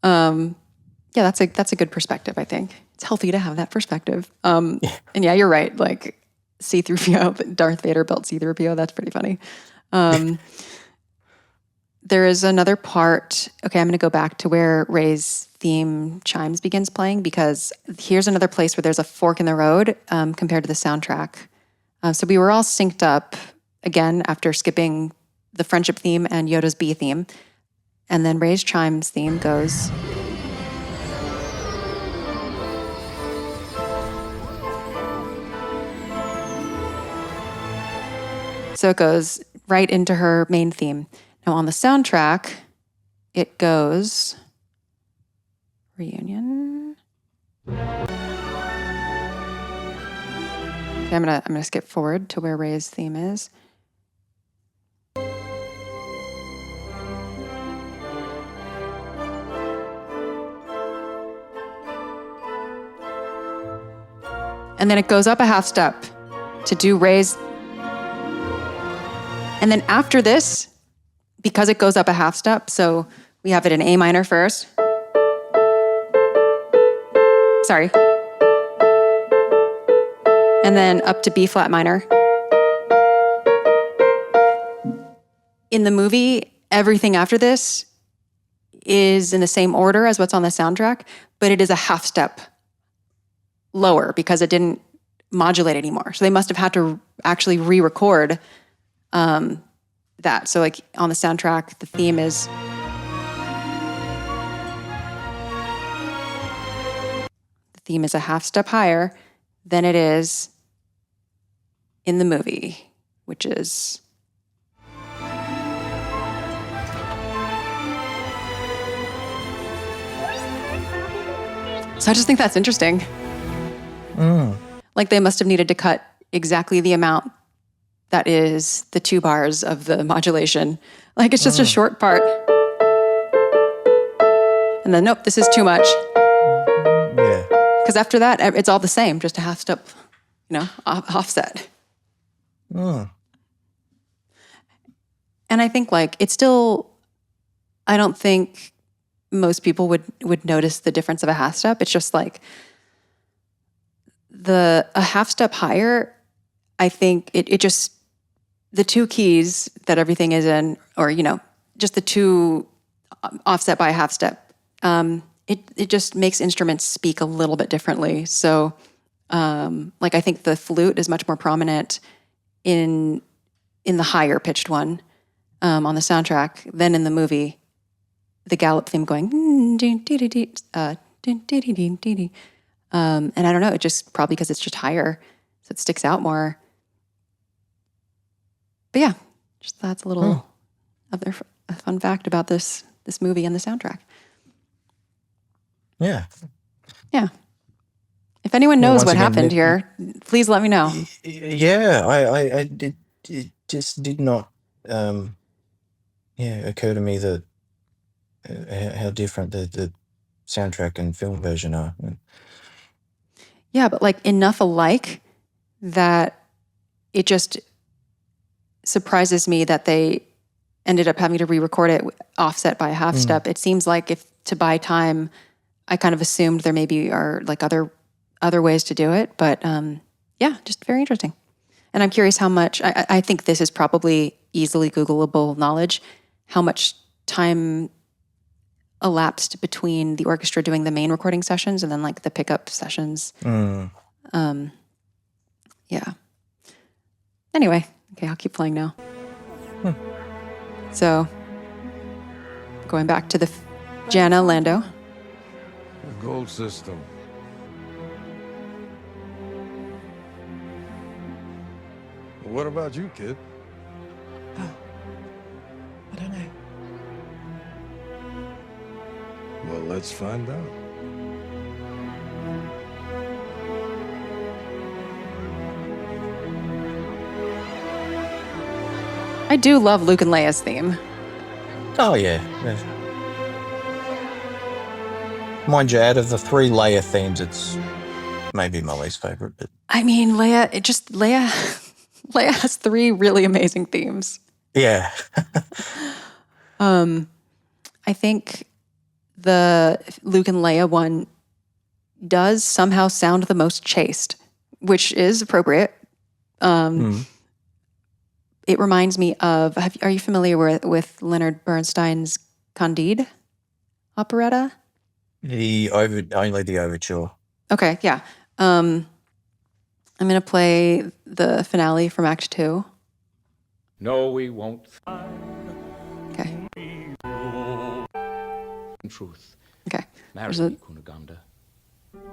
Yeah, that's a good perspective, I think. It's healthy to have that perspective. And yeah, you're right. Like C-3PO, Darth Vader built C-3PO. That's pretty funny. There is another part. Okay, I'm going to go back to where Rey's theme chimes begins playing, because here's another place where there's a fork in the road compared to the soundtrack. So we were all synced up again after skipping the friendship theme and Yoda's bee theme. And then Rey's chimes theme goes. So it goes right into her main theme. Now on the soundtrack, it goes reunion. Okay, I'm gonna skip forward to where Rey's theme is. And then it goes up a half step to do Rey's. And then after this, because it goes up a half step, so we have it in A minor first. Sorry. And then up to B flat minor. In the movie, everything after this is in the same order as what's on the soundtrack, but it is a half step lower because it didn't modulate anymore. So they must have had to actually re-record that. So like on the soundtrack, the theme is a half step higher than it is in the movie, which is so I just think that's interesting. Like they must have needed to cut exactly the amount that is the 2 bars of the modulation. Like it's just a short part. And then, nope, this is too much. Yeah. Because after that, it's all the same, just a half step, offset. And I think like it's still, I don't think most people would notice the difference of a half step. It's just like a half step higher, I think it just, the 2 keys that everything is in, or, just the 2 offset by a half step, it just makes instruments speak a little bit differently. So, like I think the flute is much more prominent in the higher pitched one on the soundtrack than in the movie. The gallop theme going, and I don't know, it just probably because it's just higher, so it sticks out more. But yeah, just that's a little other a fun fact about this movie and the soundtrack. Yeah. Yeah. If anyone knows once what again, happened here, please let me know. Yeah, I did. It just did not, occur to me that how different the soundtrack and film version are. Yeah, but like enough alike that it just surprises me that they ended up having to re-record it offset by a half step. It seems like if to buy time, I kind of assumed there maybe are like other ways to do it. But yeah, just very interesting. And I'm curious how much, I think this is probably easily Googleable knowledge, how much time elapsed between the orchestra doing the main recording sessions and then like the pickup sessions. Yeah. Anyway, okay, I'll keep playing now. So, going back to the Jana Lando. The gold system. What about you, kid? let's find out. I do love Luke and Leia's theme. Oh, yeah. Mind you, out of the 3 Leia themes, it's maybe my least favorite. But I mean, Leia has 3 really amazing themes. yeah. I think the Luke and Leia one does somehow sound the most chaste, which is appropriate. It reminds me of, are you familiar with Leonard Bernstein's Candide operetta? Only the overture. Okay, yeah. I'm going to play the finale from Act 2. No, we won't. Okay. In truth, Okay. marry There's me, Cunegonde. You've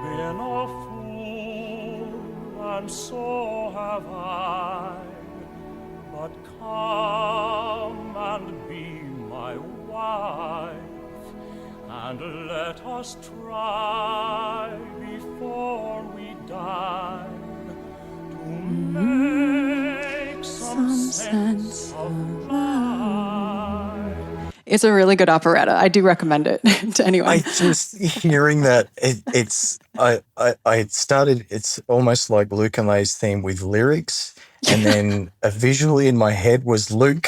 been a fool, and so have I. But come and be my wife, and let us try before we die to make some sense of life. It's a really good operetta. I do recommend it to anyone. I just hearing that it's almost like Luke and Leia's theme with lyrics, and then visually in my head was Luke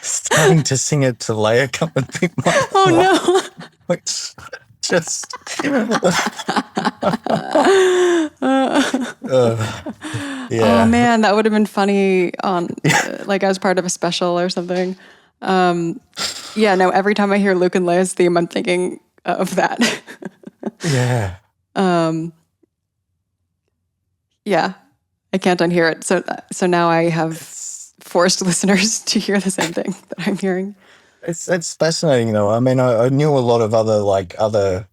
starting to sing it to Leia, "Come and be my wife." Oh It's just no. yeah. Oh man, that would have been funny on like as part of a special or something. Yeah, no, every time I hear Luke and Leia's theme, I'm thinking of that. Yeah. Yeah, I can't unhear it. So now I have forced listeners to hear the same thing that I'm hearing. It's fascinating though. I mean, I knew a lot of other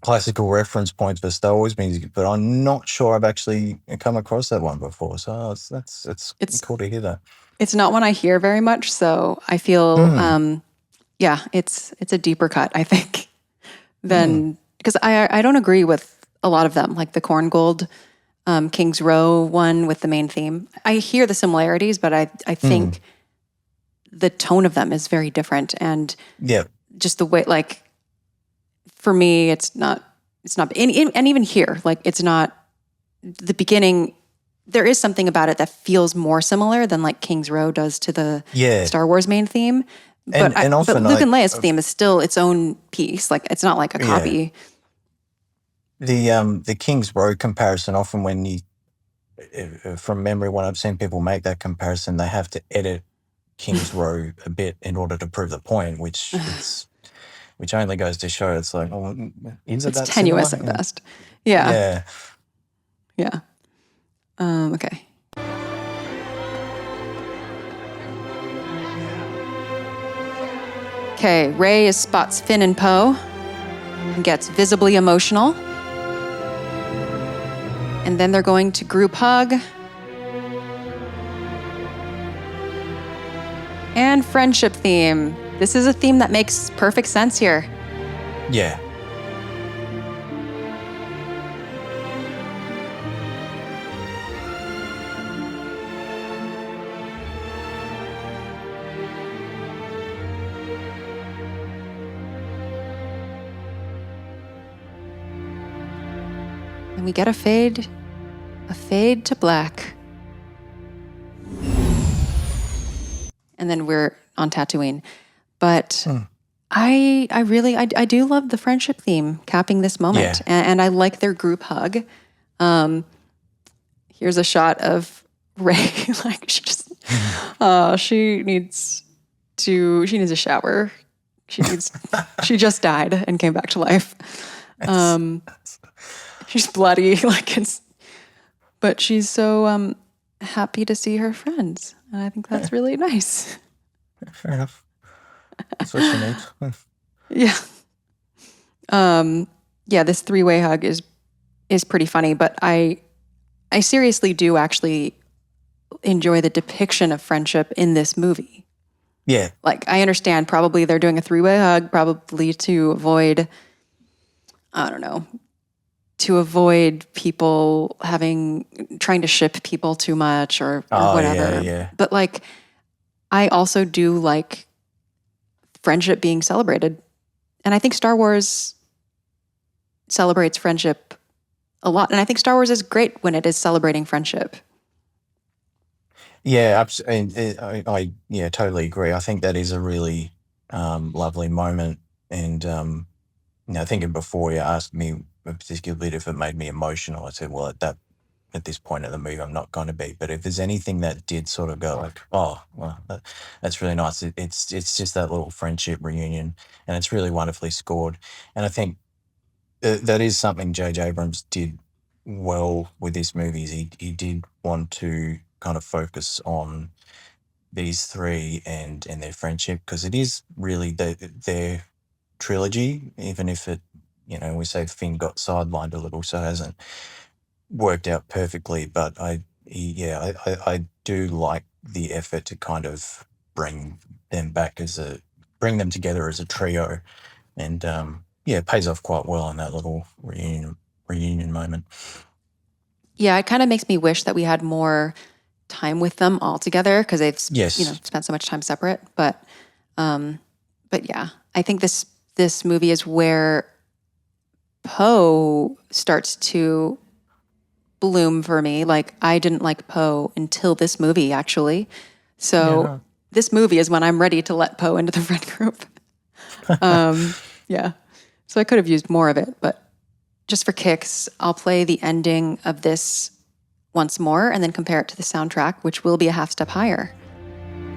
classical reference points for Star Wars music, but I'm not sure I've actually come across that one before. So it's cool to hear that. It's not one I hear very much, so I feel yeah, it's a deeper cut, I think, than because I don't agree with a lot of them, like the Corn Gold King's Row one with the main theme. I hear the similarities, but I think the tone of them is very different, and just the way, like, for me, it's not, and even here, like, it's not the beginning. There is something about it that feels more similar than like King's Row does to the Star Wars main theme. But, and often but Luke and Leia's theme is still its own piece. Like, it's not like a copy. The King's Row comparison, often when you, from memory, when I've seen people make that comparison, they have to edit King's Row a bit in order to prove the point, which only goes to show it's like, oh, is it It's that tenuous similar? at best. Yeah. Yeah. Okay. Okay, Rey spots Finn and Poe and gets visibly emotional. And then they're going to group hug. And friendship theme. This is a theme that makes perfect sense here. Yeah. And we get a fade to black. And then we're on Tatooine. But I do love the friendship theme capping this moment. Yeah. And I like their group hug. Here's a shot of Rey, like she needs a shower. She just died and came back to life. She's bloody, but she's so happy to see her friends. And I think that's really nice. Fair enough. That's what she needs. Yeah. Yeah, this three-way hug is pretty funny, but I seriously do actually enjoy the depiction of friendship in this movie. Yeah. Like, I understand probably they're doing a three-way hug probably to avoid, I don't know, to avoid people trying to ship people too much or whatever. Yeah. But like, I also do like friendship being celebrated. And I think Star Wars celebrates friendship a lot. And I think Star Wars is great when it is celebrating friendship. Yeah, absolutely. I totally agree. I think that is a really lovely moment. And thinking before you asked me a particular bit if it made me emotional, I said, well, at this point in the movie, I'm not going to be. But if there's anything that did sort of go like, oh, well, that's really nice. It's just that little friendship reunion, and it's really wonderfully scored. And I think that is something J.J. Abrams did well with this movie. Is he did want to kind of focus on these three and their friendship, because it is really their trilogy, even if it, we say Finn got sidelined a little, so it hasn't worked out perfectly. But I do like the effort to kind of bring them together as a trio, and it pays off quite well in that little reunion moment. Yeah, it kind of makes me wish that we had more time with them all together because they've spent so much time separate. But yeah, I think this movie is where Poe starts to bloom for me. Like, I didn't like Poe until this movie, actually. So this movie is when I'm ready to let Poe into the friend group. Yeah. So I could have used more of it, but just for kicks, I'll play the ending of this once more and then compare it to the soundtrack, which will be a half step higher.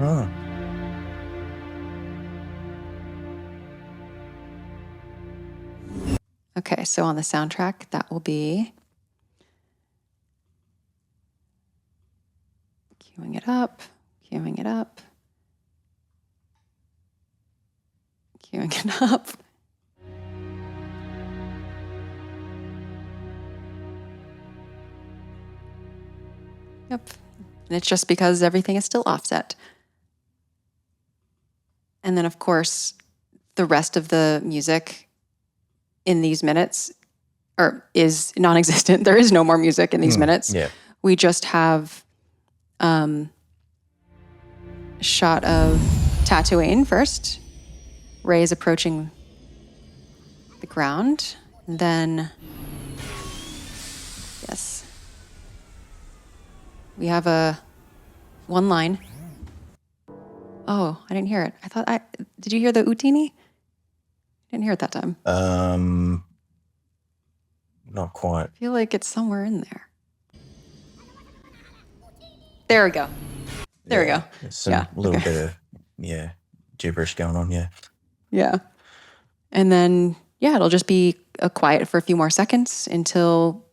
Oh. Okay, so on the soundtrack, that will be queuing it up, queuing it up, queuing it up. Yep. And it's just because everything is still offset. And then, of course, the rest of the music in these minutes is non-existent. There is no more music in these minutes. Yeah. We just have a shot of Tatooine first. Rey is approaching the ground. And then, yes. We have one line. Oh, I didn't hear it. Did you hear the Utini? Didn't hear it that time. Not quite. I feel like it's somewhere in there. There we go. There we go. There's a little bit of, gibberish going on, yeah. Yeah. And then, it'll just be quiet for a few more seconds until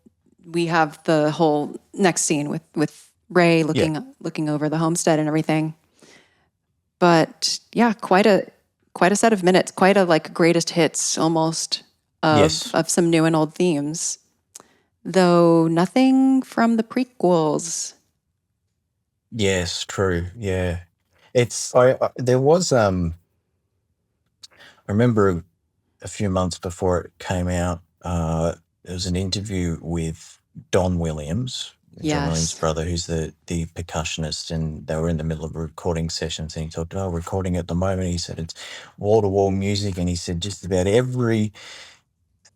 we have the whole next scene with Rey looking over the homestead and everything. But quite a set of minutes, quite a greatest hits almost of some new and old themes. Though nothing from the prequels. Yes, true. Yeah. There was I remember a few months before it came out, there was an interview with Don Williams, John Williams' brother, who's the percussionist, and they were in the middle of a recording session, and he talked about recording at the moment. He said it's wall-to-wall music, and he said just about every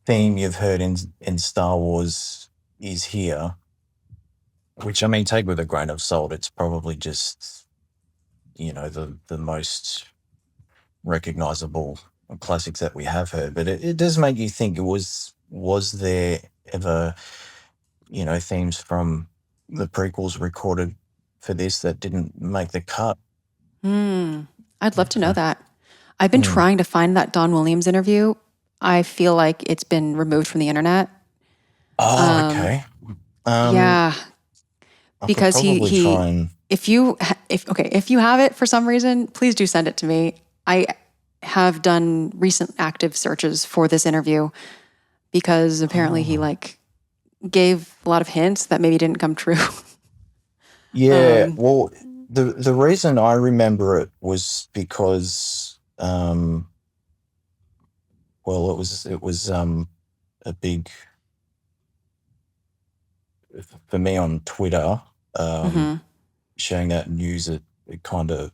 theme you've heard in Star Wars is here, which, I mean, take with a grain of salt. It's probably just, the most recognizable classics that we have heard, but it does make you think, was there ever themes from the prequels recorded for this that didn't make the cut? I'd love to know that. I've been trying to find that Don Williams interview. I feel like it's been removed from the internet. Oh, okay. Yeah, because if you have it for some reason, please do send it to me. have done recent active searches for this interview because apparently he gave a lot of hints that maybe didn't come true. Yeah, well, the reason I remember it was because, well, it was a big for me on Twitter, sharing that news. It kind of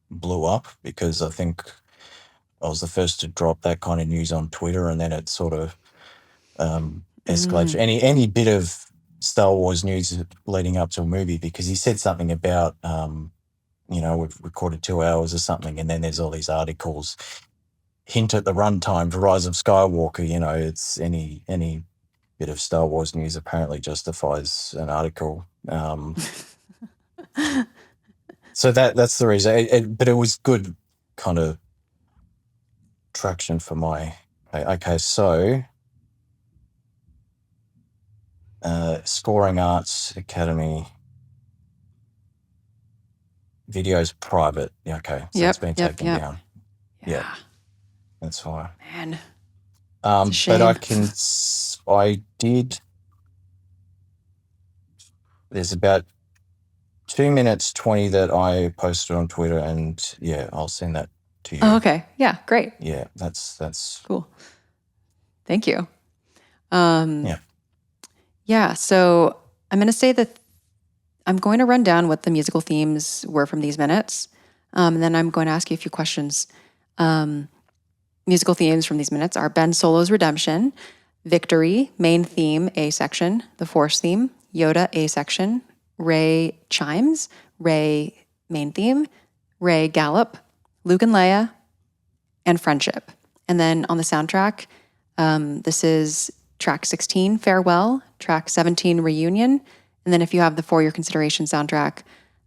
blew up because I think I was the first to drop that kind of news on Twitter, and then it sort of escalated. Any bit of Star Wars news leading up to a movie, because he said something about we've recorded 2 hours or something, and then there's all these articles hint at the runtime for Rise of Skywalker. It's any bit of Star Wars news apparently justifies an article. So that's the reason. But it was good kind of traction for my. Okay, so Scoring Arts Academy videos private. Yeah, okay, so it's been taken down. Yeah, that's fine. Man, but I did. There's about 2 minutes 20 that I posted on Twitter, and I'll send that to you. Oh, okay. Yeah, great. Yeah, that's cool. Thank you. Yeah, so I'm going to say that I'm going to run down what the musical themes were from these minutes, and then I'm going to ask you a few questions. Musical themes from these minutes are Ben Solo's redemption, victory, main theme, A section, the Force theme, Yoda, A section, Rey chimes, Rey main theme, Rey gallop, Luke and Leia, and friendship. And then on the soundtrack, this is track 16, Farewell, track 17, Reunion, and then if you have the For Your Consideration soundtrack,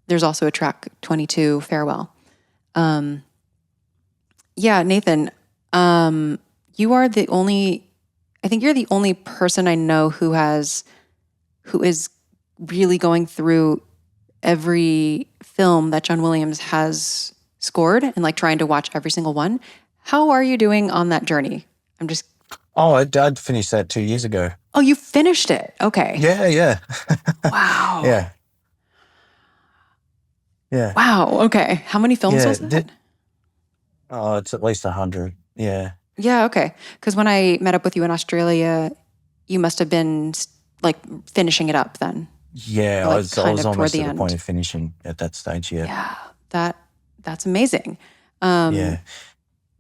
there's also a track 22, Farewell. Nathan, you are the only, I think you're the only person I know who is really going through every film that John Williams has scored and trying to watch every single one. How are you doing on that journey? I'd finished that 2 years ago. Oh, you finished it. Okay. Yeah. Wow. Yeah. Wow. Okay. How many films was that? It's at least 100. Yeah. Yeah. Okay. Because when I met up with you in Australia, you must have been finishing it up then. Yeah, I was almost at the point of finishing at that stage. Yeah. That's amazing. Yeah.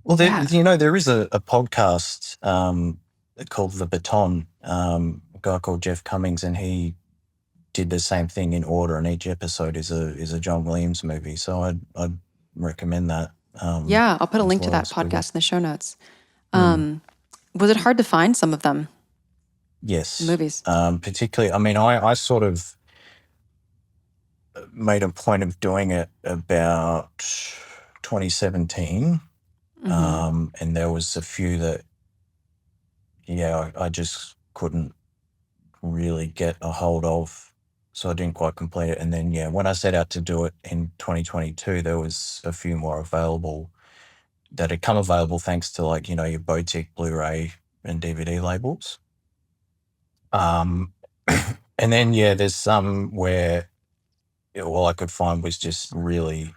Well, there is a podcast called The Baton. A guy called Jeff Cummings, and he did the same thing in order, and each episode is a John Williams movie. So I'd recommend that. I'll put a link to that podcast in the show notes. Was it hard to find some of them? Yes. Movies. Particularly, I sort of made a point of doing it about 2017. And there was a few that, I just couldn't really get a hold of, so I didn't quite complete it. And then, when I set out to do it in 2022, there was a few more available that had come available thanks to your boutique Blu-ray and DVD labels. And then, there's some where all I could find was just really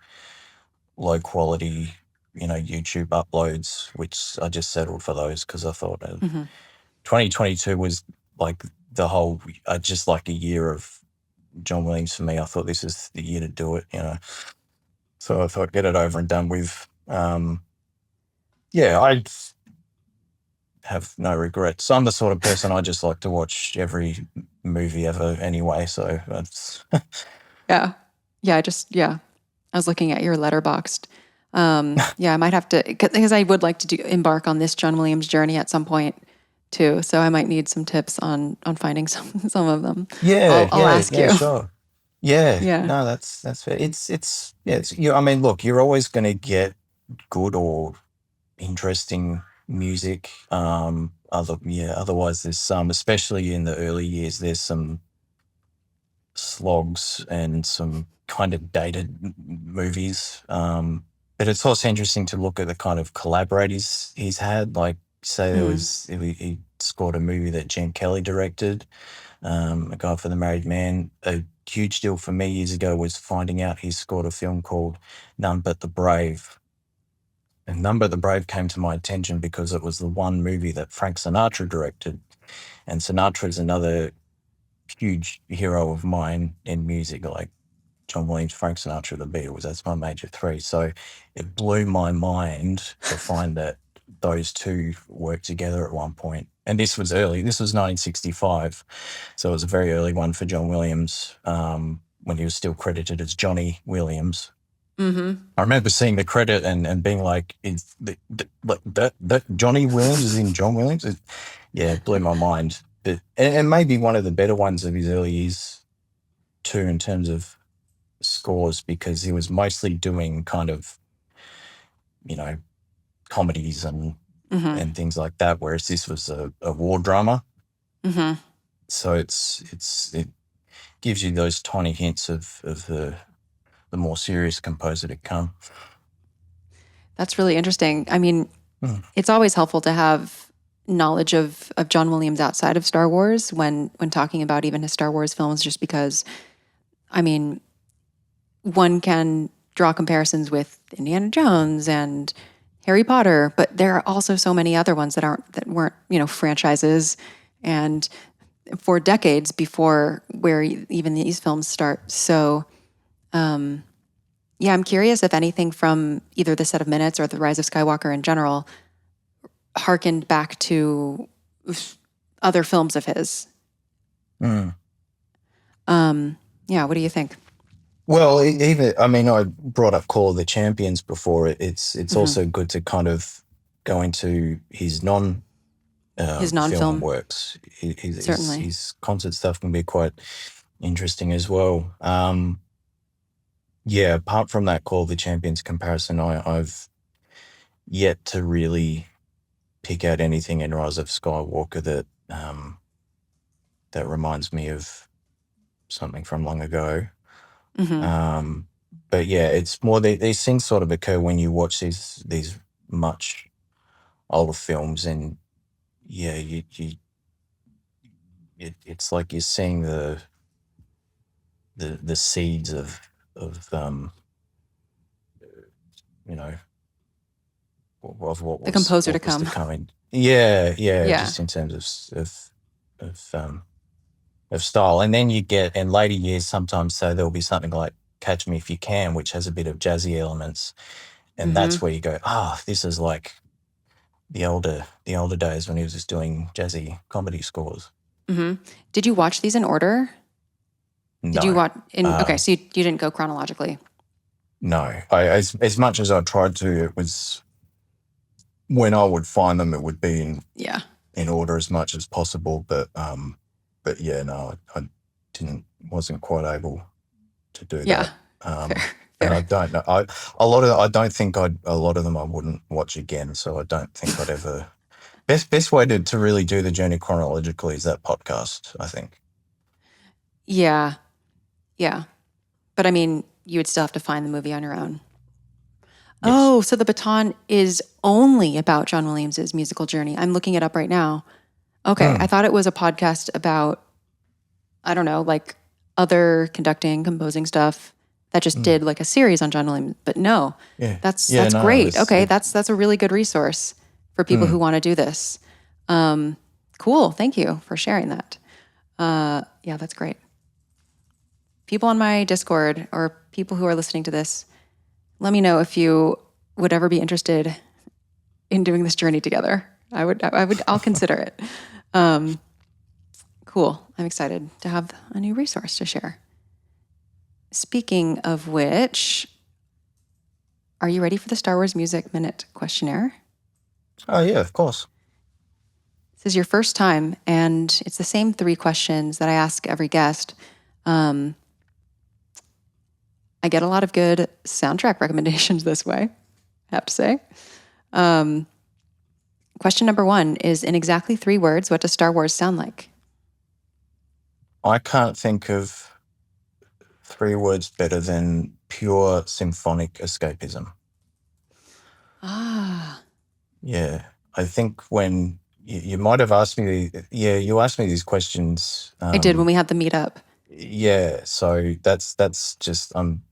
low quality, YouTube uploads, which I just settled for those because I thought 2022 was the whole, just a year of John Williams for me. I thought this is the year to do it, So I thought get it over and done with. I have no regrets. I'm the sort of person I just like to watch every movie ever anyway. So that's I was looking at your Letterboxd. I might have to, because I would like to embark on this John Williams journey at some point too. So I might need some tips on finding some of them. I'll ask you. Sure. Yeah. No, that's fair. It's look, you're always going to get good or interesting music. Otherwise there's some, especially in the early years, there's some slogs and some kind of dated movies. But it's also interesting to look at the kind of collaborators he's had. Like, say he scored a movie that Gene Kelly directed, A Guide for the Married Man. A huge deal for me years ago was finding out he scored a film called None But the Brave. And None But the Brave came to my attention because it was the one movie that Frank Sinatra directed. And Sinatra is another huge hero of mine in music, like John Williams, Frank Sinatra, the Beatles. That's my major three. So it blew my mind to find that those two worked together at one point. And this was early. This was 1965. So it was a very early one for John Williams, when he was still credited as Johnny Williams. Mm-hmm. I remember seeing the credit and being like, "Is that Johnny Williams is in John Williams?" It blew my mind. But and maybe one of the better ones of his early years too, in terms of scores, because he was mostly doing kind of, comedies and things like that, whereas this was a war drama. Mm-hmm. So it gives you those tiny hints of the more serious composer to come. That's really interesting. I mean, it's always helpful to have knowledge of John Williams outside of Star Wars when talking about even his Star Wars films, just because, I mean, one can draw comparisons with Indiana Jones and Harry Potter, but there are also so many other ones that weren't franchises, and for decades before where even these films start. So, I'm curious if anything from either The Set of Minutes or The Rise of Skywalker in general harkened back to other films of his. What do you think? Well, I brought up Call of the Champions before. It's also good to kind of go into his non-film film works. Certainly. His concert stuff can be quite interesting as well. Apart from that Call of the Champions comparison, I've yet to really pick out anything in Rise of Skywalker that reminds me of something from long ago. But it's more these things sort of occur when you watch these much older films, and it's like you're seeing the seeds of of what was the composer what to was come. coming. Yeah. Just in terms of style. And then you get in later years sometimes, so there'll be something like Catch Me If You Can, which has a bit of jazzy elements, and that's where you go, this is like the older days when he was just doing jazzy comedy scores. Did you watch these in order? No. Did you watch okay, so you didn't go chronologically? No. As much as I tried to, it was when I would find them, it would be in order as much as possible. But no, I wasn't quite able to do that. Fair. And I don't know. A lot of them I wouldn't watch again. So I don't think I'd ever. Best way to really do the journey chronologically is that podcast, I think. Yeah. But I mean, you would still have to find the movie on your own. Yes. Oh, so The Baton is only about John Williams' musical journey. I'm looking it up right now. Okay, I thought it was a podcast about, I don't know, like other conducting, composing stuff that just did like a series on John Williams. But no, that's great. Okay, that's a really good resource for people who want to do this. Cool, thank you for sharing that. That's great. People on my Discord or people who are listening to this, let me know if you would ever be interested in doing this journey together. I'll consider it. Cool. I'm excited to have a new resource to share. Speaking of which, are you ready for the Star Wars Music Minute Questionnaire? Oh, yeah, of course. This is your first time, and it's the same 3 questions that I ask every guest. I get a lot of good soundtrack recommendations this way, I have to say. Question number 1 is, in exactly 3 words, what does Star Wars sound like? I can't think of 3 words better than pure symphonic escapism. Ah, Yeah, I think when you might have asked me, you asked me these questions. I did when we had the meetup. Yeah, so that's just I'm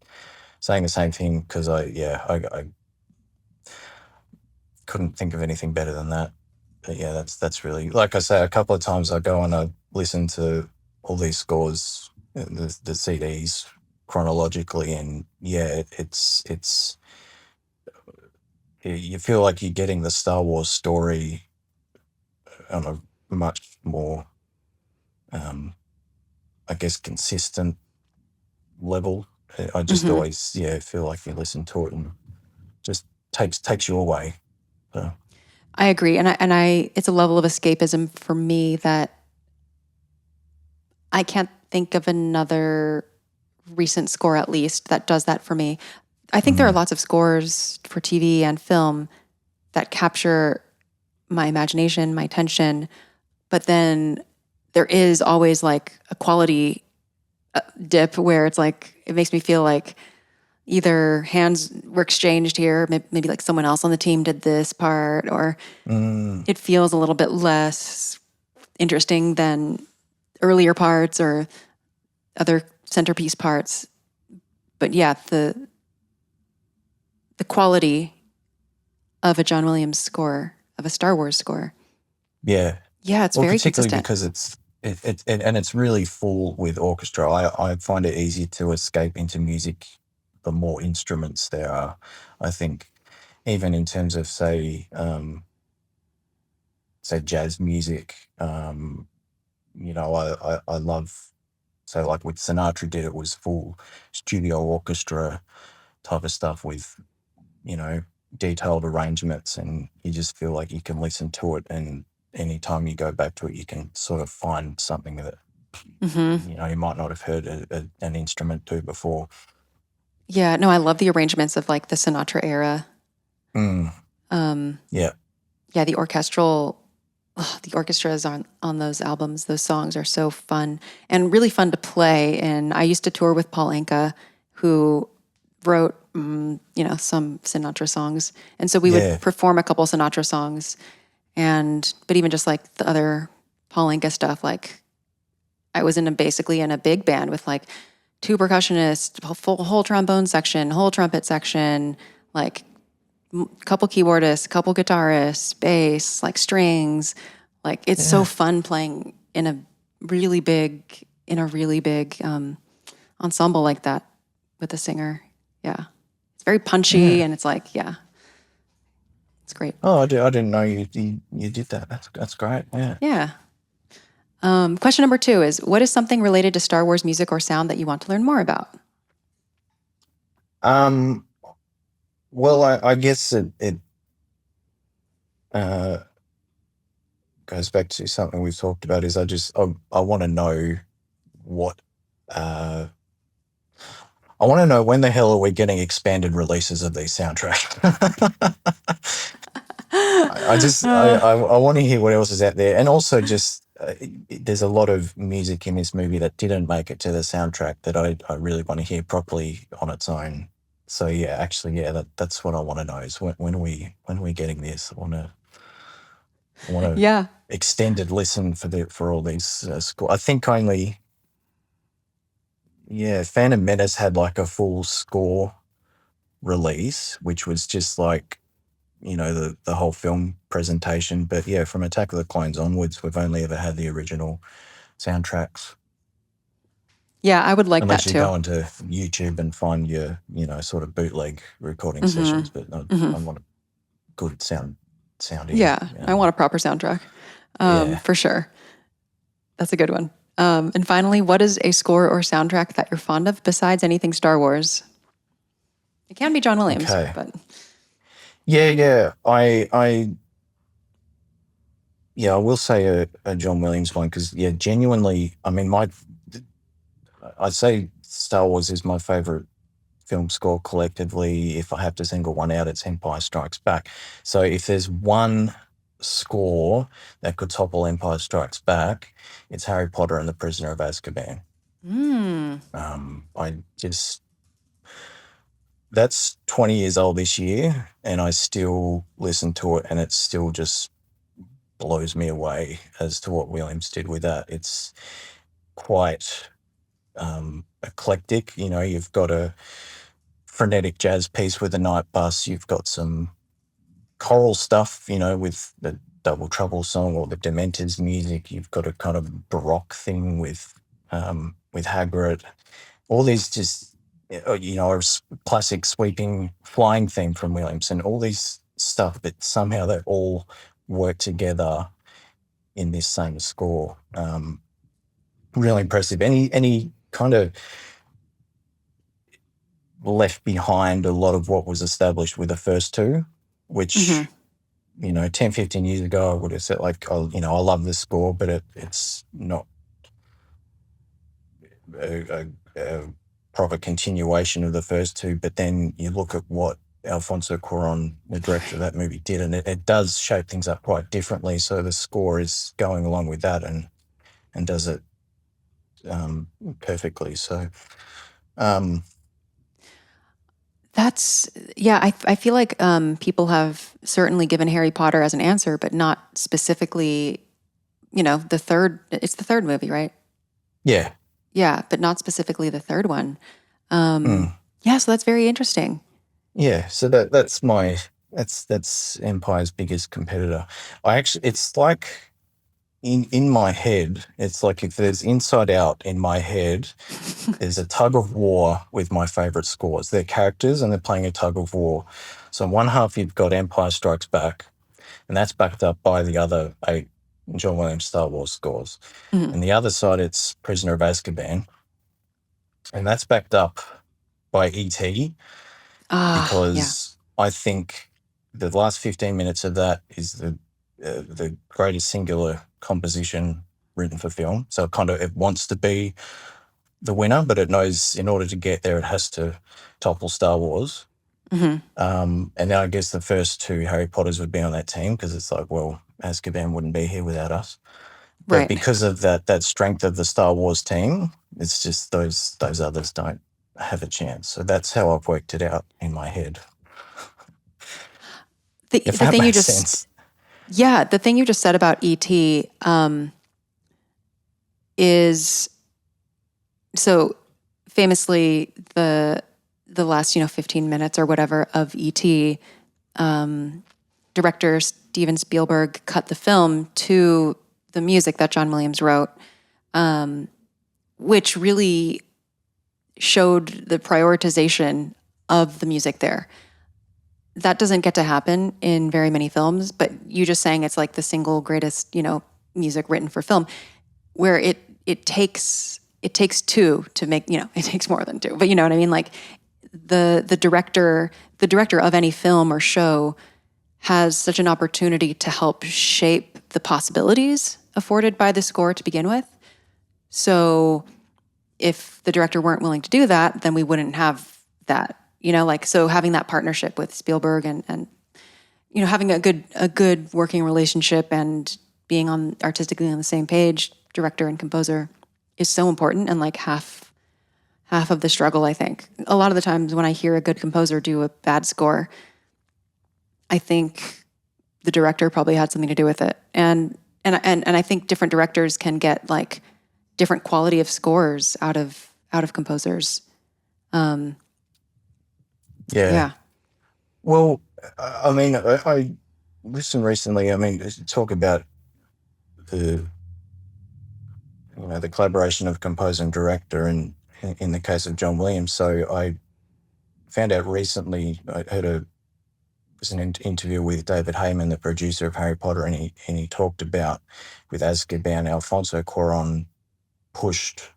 saying the same thing because I couldn't think of anything better than that. But yeah, that's really, like I say, a couple of times I go and I listen to all these scores, the CDs chronologically, and yeah, it's you feel like you're getting the Star Wars story on a much more, I guess, consistent level. I just Mhm. always feel like you listen to it and just takes you away. So. I agree, and I it's a level of escapism for me that I can't think of another recent score, at least, that does that for me. I think there are lots of scores for TV and film that capture my imagination, my attention, but then there is always like a quality dip where it's like it makes me feel like either hands were exchanged here, maybe like someone else on the team did this part, or it feels a little bit less interesting than earlier parts or other centerpiece parts. But yeah, the quality of a John Williams score, of a Star Wars score. Yeah. Yeah, it's Well, very particularly consistent. because it's really full with orchestra. I find it easy to escape into music the more instruments there are. I think even in terms of say jazz music, I love, so like with Sinatra did, it was full studio orchestra type of stuff with, detailed arrangements, and you just feel like you can listen to it, and anytime you go back to it, you can sort of find something that you might not have heard an instrument do before. Yeah, no, I love the arrangements of like the Sinatra era. Yeah, Yeah, the orchestras on those albums, those songs are so fun and really fun to play. And I used to tour with Paul Anka, who wrote, some Sinatra songs. And so we yeah, would perform a couple Sinatra songs. But even just like the other Paul Anka stuff, like I was basically in a big band with like two percussionists, whole trombone section, whole trumpet section, like couple keyboardists, couple guitarists, bass, like strings. Like it's so fun playing in a really big ensemble like that with a singer. Yeah, it's very punchy and it's like it's great. Oh, I didn't know you did that. That's great. Yeah. Yeah. Question number 2 is: what is something related to Star Wars music or sound that you want to learn more about? Well, I guess it goes back to something we've talked about. Is I want to know what I want to know when the hell are we getting expanded releases of these soundtracks? I want to hear what else is out there, and also just there's a lot of music in this movie that didn't make it to the soundtrack that I really want to hear properly on its own. So yeah, actually, that's what I want to know is when are we getting this? I want to Yeah. extended listen for all these score. I think only Phantom Menace had like a full score release, which was just like the whole film presentation. But yeah, from Attack of the Clones onwards, we've only ever had the original soundtracks. Yeah, I would like Unless that you too. go into YouTube and find your sort of bootleg recording sessions. But I want a good sounding. Yeah, I want a proper soundtrack. For sure. That's a good one. And finally, what is a score or soundtrack that you're fond of besides anything Star Wars? It can be John Williams, Okay. but Yeah. I will say a John Williams one because genuinely, I mean, I'd say Star Wars is my favorite film score collectively. If I have to single one out, it's Empire Strikes Back. So if there's one score that could topple Empire Strikes Back, it's Harry Potter and the Prisoner of Azkaban. I just that's 20 years old this year, and I still listen to it, and it still just blows me away as to what Williams did with that. It's quite eclectic. You know, you've got a frenetic jazz piece with a night bus. You've got some choral stuff, you know, with the Double Trouble song or the Dementors music. You've got a kind of Baroque thing with Hagrid. All these just, you know, a classic sweeping flying theme from Williams, and all these stuff, but somehow they all work together in this same score. Really impressive. Any kind of left behind a lot of what was established with the first two, which, you know, 10, 15 years ago, I would have said, like, oh, you know, I love this score, but it's not a proper continuation of the first two. But then you look at what Alfonso Cuarón, the director of that movie, did, and it does shape things up quite differently. So the score is going along with that and does it perfectly. So That's, yeah, I feel like people have certainly given Harry Potter as an answer, but not specifically, you know, it's the third movie, right? yeah. Yeah, but not specifically the third one. Yeah, so that's very interesting. Yeah, so that's Empire's biggest competitor. It's like in my head, it's like if there's Inside Out in my head, there's a tug of war with my favorite scores. They're characters and they're playing a tug of war. So in one half you've got Empire Strikes Back, and that's backed up by the other 8 John Williams Star Wars scores. And the other side, it's Prisoner of Azkaban, and that's backed up by E.T. because I think the last 15 minutes of that is the greatest singular composition written for film. So it wants to be the winner, but it knows in order to get there, it has to topple Star Wars. And then I guess the first 2 Harry Potters would be on that team, because it's like, well, Azkaban wouldn't be here without us. But Right. because of that strength of the Star Wars team, it's just those others don't have a chance. So that's how I've worked it out in my head. The If that thing you makes just sense. Yeah, the thing you just said about E.T. Is so famously the last 15 minutes or whatever of E.T. Director Steven Spielberg cut the film to the music that John Williams wrote, which really showed the prioritization of the music there. That doesn't get to happen in very many films, but you just saying it's like the single greatest, music written for film, where it takes 2 to make, it takes more than 2, but you know what I mean? Like the director of any film or show has such an opportunity to help shape the possibilities afforded by the score to begin with. So if the director weren't willing to do that, then we wouldn't have that. So having that partnership with Spielberg and having a good working relationship and being artistically on the same page, director and composer, is so important, and like half of the struggle, I think. A lot of the times when I hear a good composer do a bad score, I think the director probably had something to do with it. And I think different directors can get like different quality of scores out of composers. Yeah. Well, I mean, I listened recently. I mean, talk about the collaboration of composer and director, and in the case of John Williams. So I found out recently, I heard an interview with David Heyman, the producer of Harry Potter, and he talked about with Azkaban, Alfonso Cuarón pushed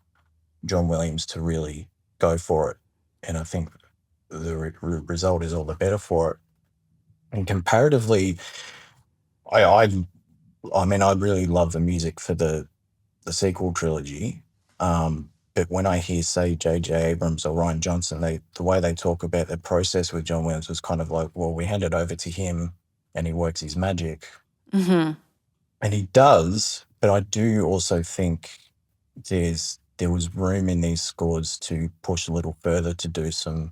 John Williams to really go for it, and I think the result is all the better for it. And comparatively, I mean, I really love the music for the sequel trilogy. But when I hear, say, J.J. Abrams or Rian Johnson, the way they talk about the process with John Williams was kind of like, well, we hand it over to him and he works his magic. Mm-hmm. And he does, but I do also think there was room in these scores to push a little further, to do some,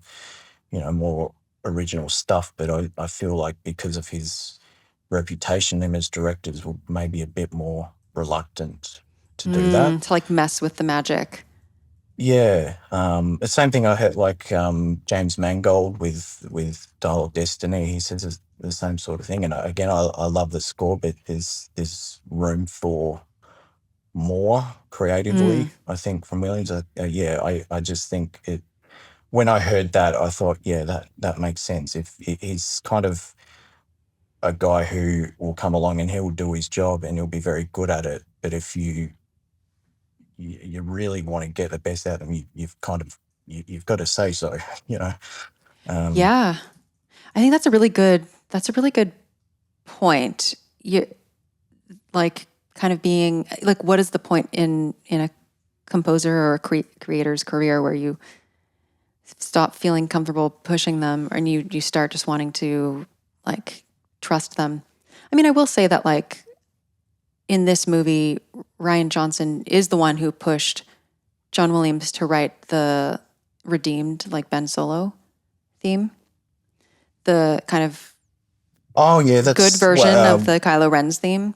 more original stuff. But I feel like because of his reputation, them as directors were maybe a bit more reluctant to do that. To like mess with the magic. Yeah. The same thing I heard like James Mangold with Dial of Destiny. He says the same sort of thing. And again, I love the score, but there's room for more creatively. I think from Williams. I just think it. When I heard that, I thought, yeah, that makes sense. If he's kind of a guy who will come along and he'll do his job and he'll be very good at it. But if you really want to get the best out of him, you've got to say so, Yeah. I think that's a really good point. You like kind of being like, what is the point in a composer or a creator's career where you stop feeling comfortable pushing them and you start just wanting to like trust them? I mean, I will say that like in this movie, Rian Johnson is the one who pushed John Williams to write the redeemed like Ben Solo theme. The kind of that's good version of the Kylo Ren's theme.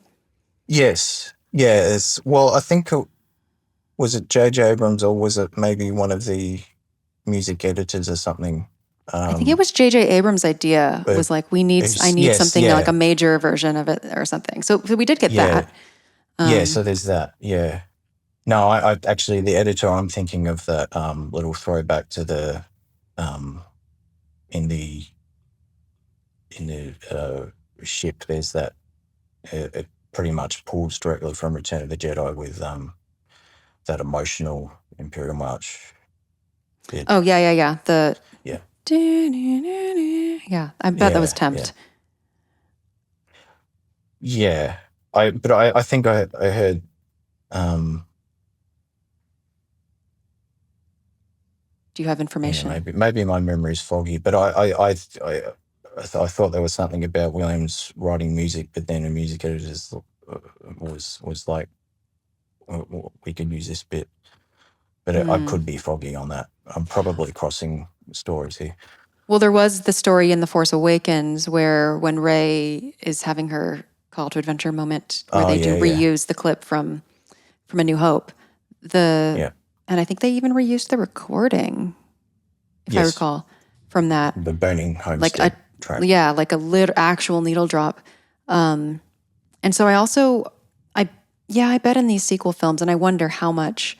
Yes. Well, I think was it J.J. Abrams or was it maybe one of the music editors or something? I think it was J.J. Abrams' idea. Was like I need something like a major version of it or something. So we did get that. So there's that. Yeah. No, I actually the editor. I'm thinking of that little throwback to the in the ship. There's that. It pretty much pulls directly from Return of the Jedi with that emotional Imperial March bit. Oh yeah. Yeah. Yeah, I bet that was Tempt. Yeah. I think I heard do you have information? Yeah, maybe my memory's foggy, but I thought there was something about Williams writing music, but then a music editor was like, we could use this bit, but I could be foggy on that. I'm probably crossing stories here. Well, there was the story in The Force Awakens where when Rey is having her call to adventure moment where they reuse the clip from A New Hope. And I think they even reused the recording, if I recall, from that. The Burning Homestead track. Yeah, like a actual needle drop. And so I bet in these sequel films, and I wonder how much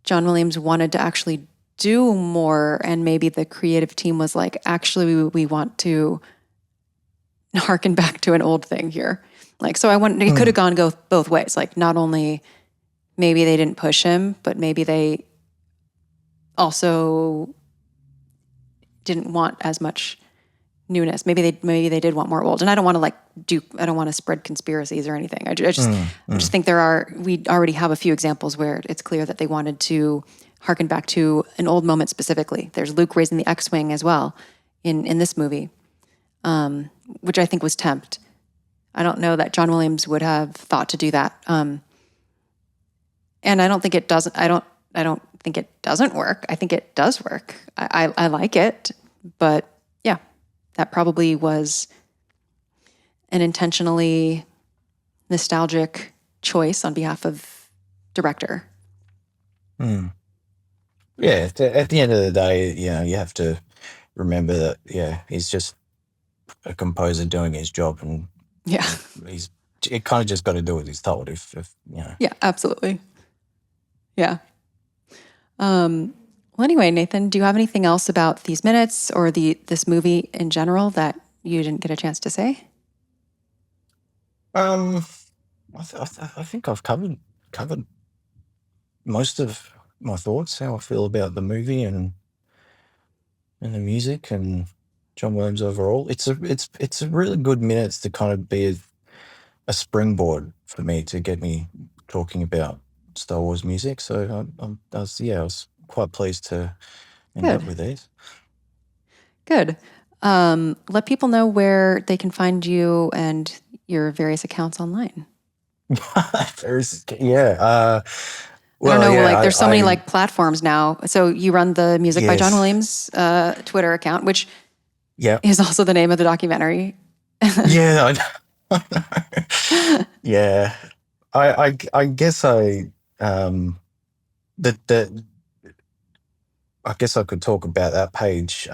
John Williams wanted to actually do more, and maybe the creative team was like, actually, we want to harken back to an old thing here. Like, so I wonder, it could have gone both ways. Like, not only maybe they didn't push him, but maybe they also didn't want as much newness. Maybe they did want more old. And I don't want to spread conspiracies or anything. I just think we already have a few examples where it's clear that they wanted to harken back to an old moment specifically. There's Luke raising the X-Wing as well in this movie, which I think was Tempt. I don't know that John Williams would have thought to do that. And I don't think it doesn't. I don't think it doesn't work. I think it does work. I like it, but yeah, that probably was an intentionally nostalgic choice on behalf of director. Yeah, at the end of the day, you have to remember that, he's just a composer doing his job, and it kind of just got to do what he's told. If Yeah, absolutely. Yeah. Well, anyway, Nathan, do you have anything else about these minutes or this movie in general that you didn't get a chance to say? I think I've covered most of my thoughts, how I feel about the movie and the music and John Williams overall. It's a really good minutes to kind of be a springboard for me to get me talking about Star Wars music. So I was quite pleased to end up with these. Good. Let people know where they can find you and your various accounts online. I don't know, yeah, like there's so many like platforms now. So you run the Music by John Yes. Williams Twitter account, which yeah, is also the name of the documentary. yeah, I know. Yeah, I guess that I guess I could talk about that page.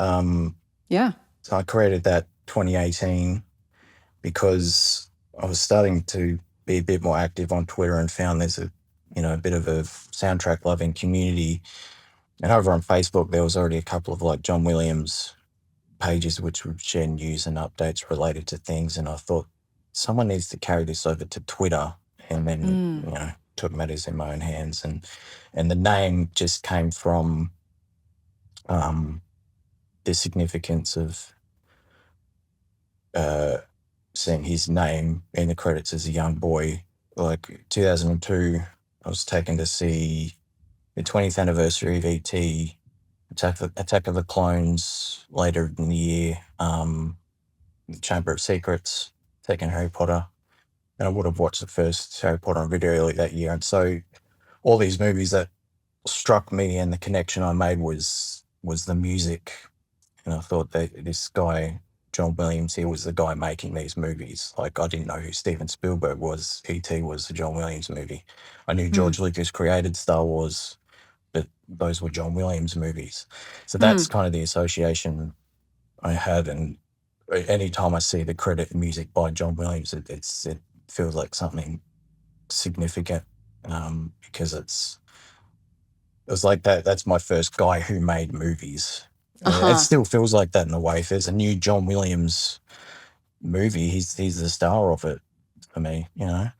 Yeah. So I created that 2018 because I was starting to be a bit more active on Twitter and found there's a bit of a soundtrack loving community. And over on Facebook, there was already a couple of like John Williams pages which would share news and updates related to things. And I thought someone needs to carry this over to Twitter, and then took matters in my own hands. And the name just came from the significance of seeing his name in the credits as a young boy. Like 2002, I was taken to see the 20th anniversary of E.T., Attack of the Clones later in the year, the Chamber of Secrets, second Harry Potter, and I would have watched the first Harry Potter on video early that year. And so all these movies that struck me and the connection I made was the music. And I thought that this guy, John Williams, he was the guy making these movies. Like, I didn't know who Steven Spielberg was. E.T. was the John Williams movie. I knew George Lucas created Star Wars, but those were John Williams movies. So that's kind of the association I had. And anytime I see the credit music by John Williams, it feels like something significant, because it was like that's my first guy who made movies. It still feels like that in a way. If there's a new John Williams movie, he's the star of it for me, Yeah.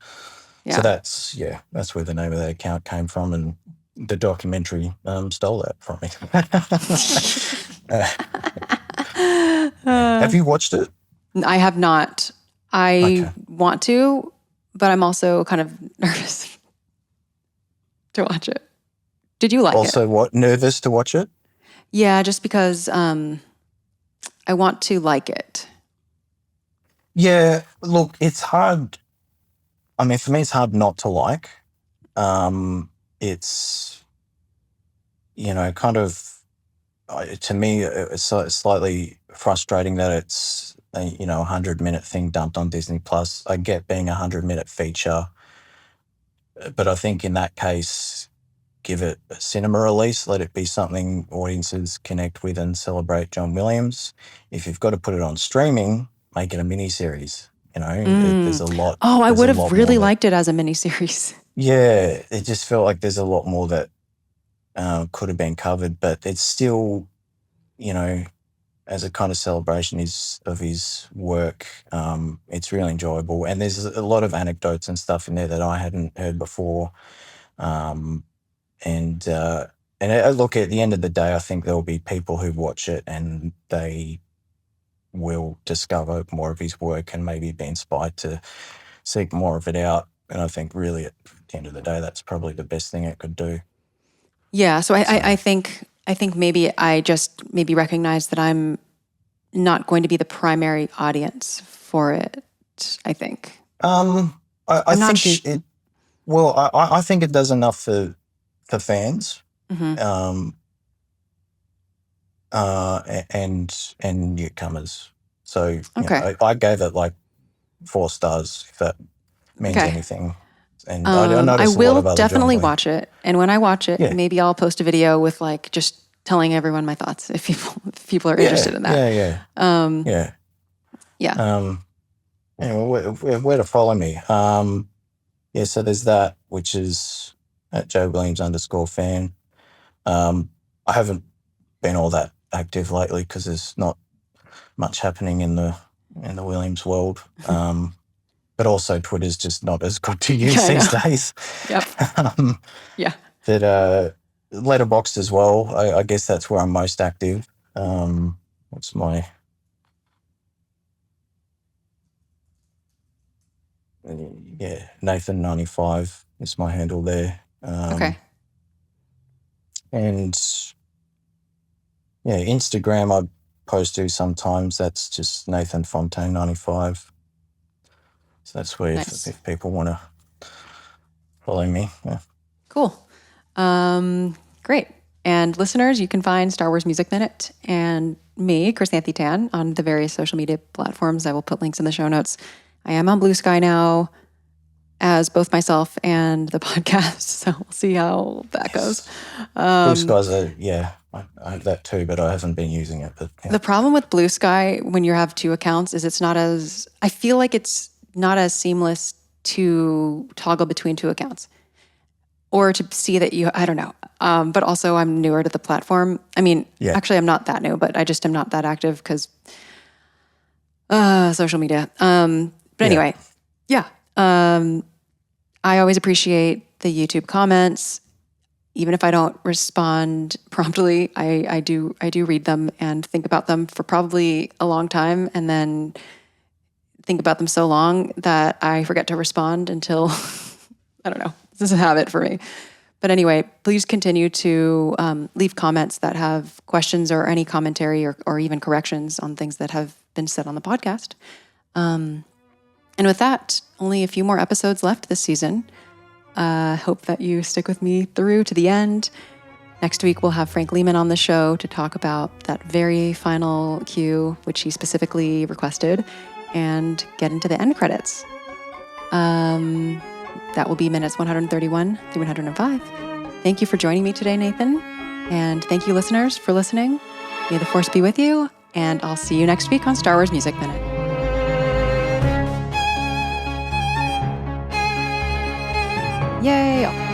So that's where the name of that account came from, and the documentary stole that from me. Have you watched it? I have not. I want to, but I'm also kind of nervous to watch it. Did you like it? Also, what, nervous to watch it? Yeah, just because I want to like it. Yeah, look, it's hard. I mean, for me, it's hard not to like. It's, kind of, to me, it's slightly frustrating that it's a 100-minute thing dumped on Disney Plus. I get being a 100-minute feature, but I think in that case, give it a cinema release, let it be something audiences connect with and celebrate John Williams. If you've got to put it on streaming, make it a miniseries. There's a lot. Oh, I would have really liked liked it as a miniseries. Yeah, it just felt like there's a lot more that could have been covered, but it's still, as a kind of celebration of his work, it's really enjoyable. And there's a lot of anecdotes and stuff in there that I hadn't heard before. And look, at the end of the day, I think there will be people who watch it and they will discover more of his work and maybe be inspired to seek more of it out. And I think really at the end of the day, that's probably the best thing it could do. Yeah, so I think maybe I just recognize that I'm not going to be the primary audience for it. I think. I think I think it does enough for fans, and newcomers. So I gave it like 4 stars, if that means anything. And I will definitely watch it, and when I watch it, maybe I'll post a video with like just telling everyone my thoughts if people are interested in that. Where to follow me? So there's that, which is at Joe Williams _fan. I haven't been all that active lately because there's not much happening in the Williams world. But also Twitter's just not as good to use these days. Yep. But Letterboxd as well. I guess that's where I'm most active. What's my... Nathan95 is my handle there. And Instagram I post to sometimes. That's just Nathan Fontyn 95. So that's where if people want to follow me. Yeah. Cool. Great. And listeners, you can find Star Wars Music Minute and me, Chrysanthi Tan, on the various social media platforms. I will put links in the show notes. I am on Blue Sky now as both myself and the podcast, so we'll see how that goes. Blue Skies I have that too, but I haven't been using it. But The problem with Blue Sky when you have two accounts is I feel like it's not as seamless to toggle between two accounts or to see that I don't know. But also I'm newer to the platform. I mean, actually I'm not that new, but I just am not that active because social media. But anyway, I always appreciate the YouTube comments. Even if I don't respond promptly, I do read them and think about them for probably a long time, and then think about them so long that I forget to respond until, I don't know, this is a habit for me. But anyway, please continue to leave comments that have questions or any commentary or even corrections on things that have been said on the podcast. And with that, only a few more episodes left this season. Hope that you stick with me through to the end. Next week, we'll have Frank Lehman on the show to talk about that very final cue, which he specifically requested, and get into the end credits. That will be minutes 131 through 105. Thank you for joining me today, Nathan. And thank you, listeners, for listening. May the Force be with you, and I'll see you next week on Star Wars Music Minute. Yay!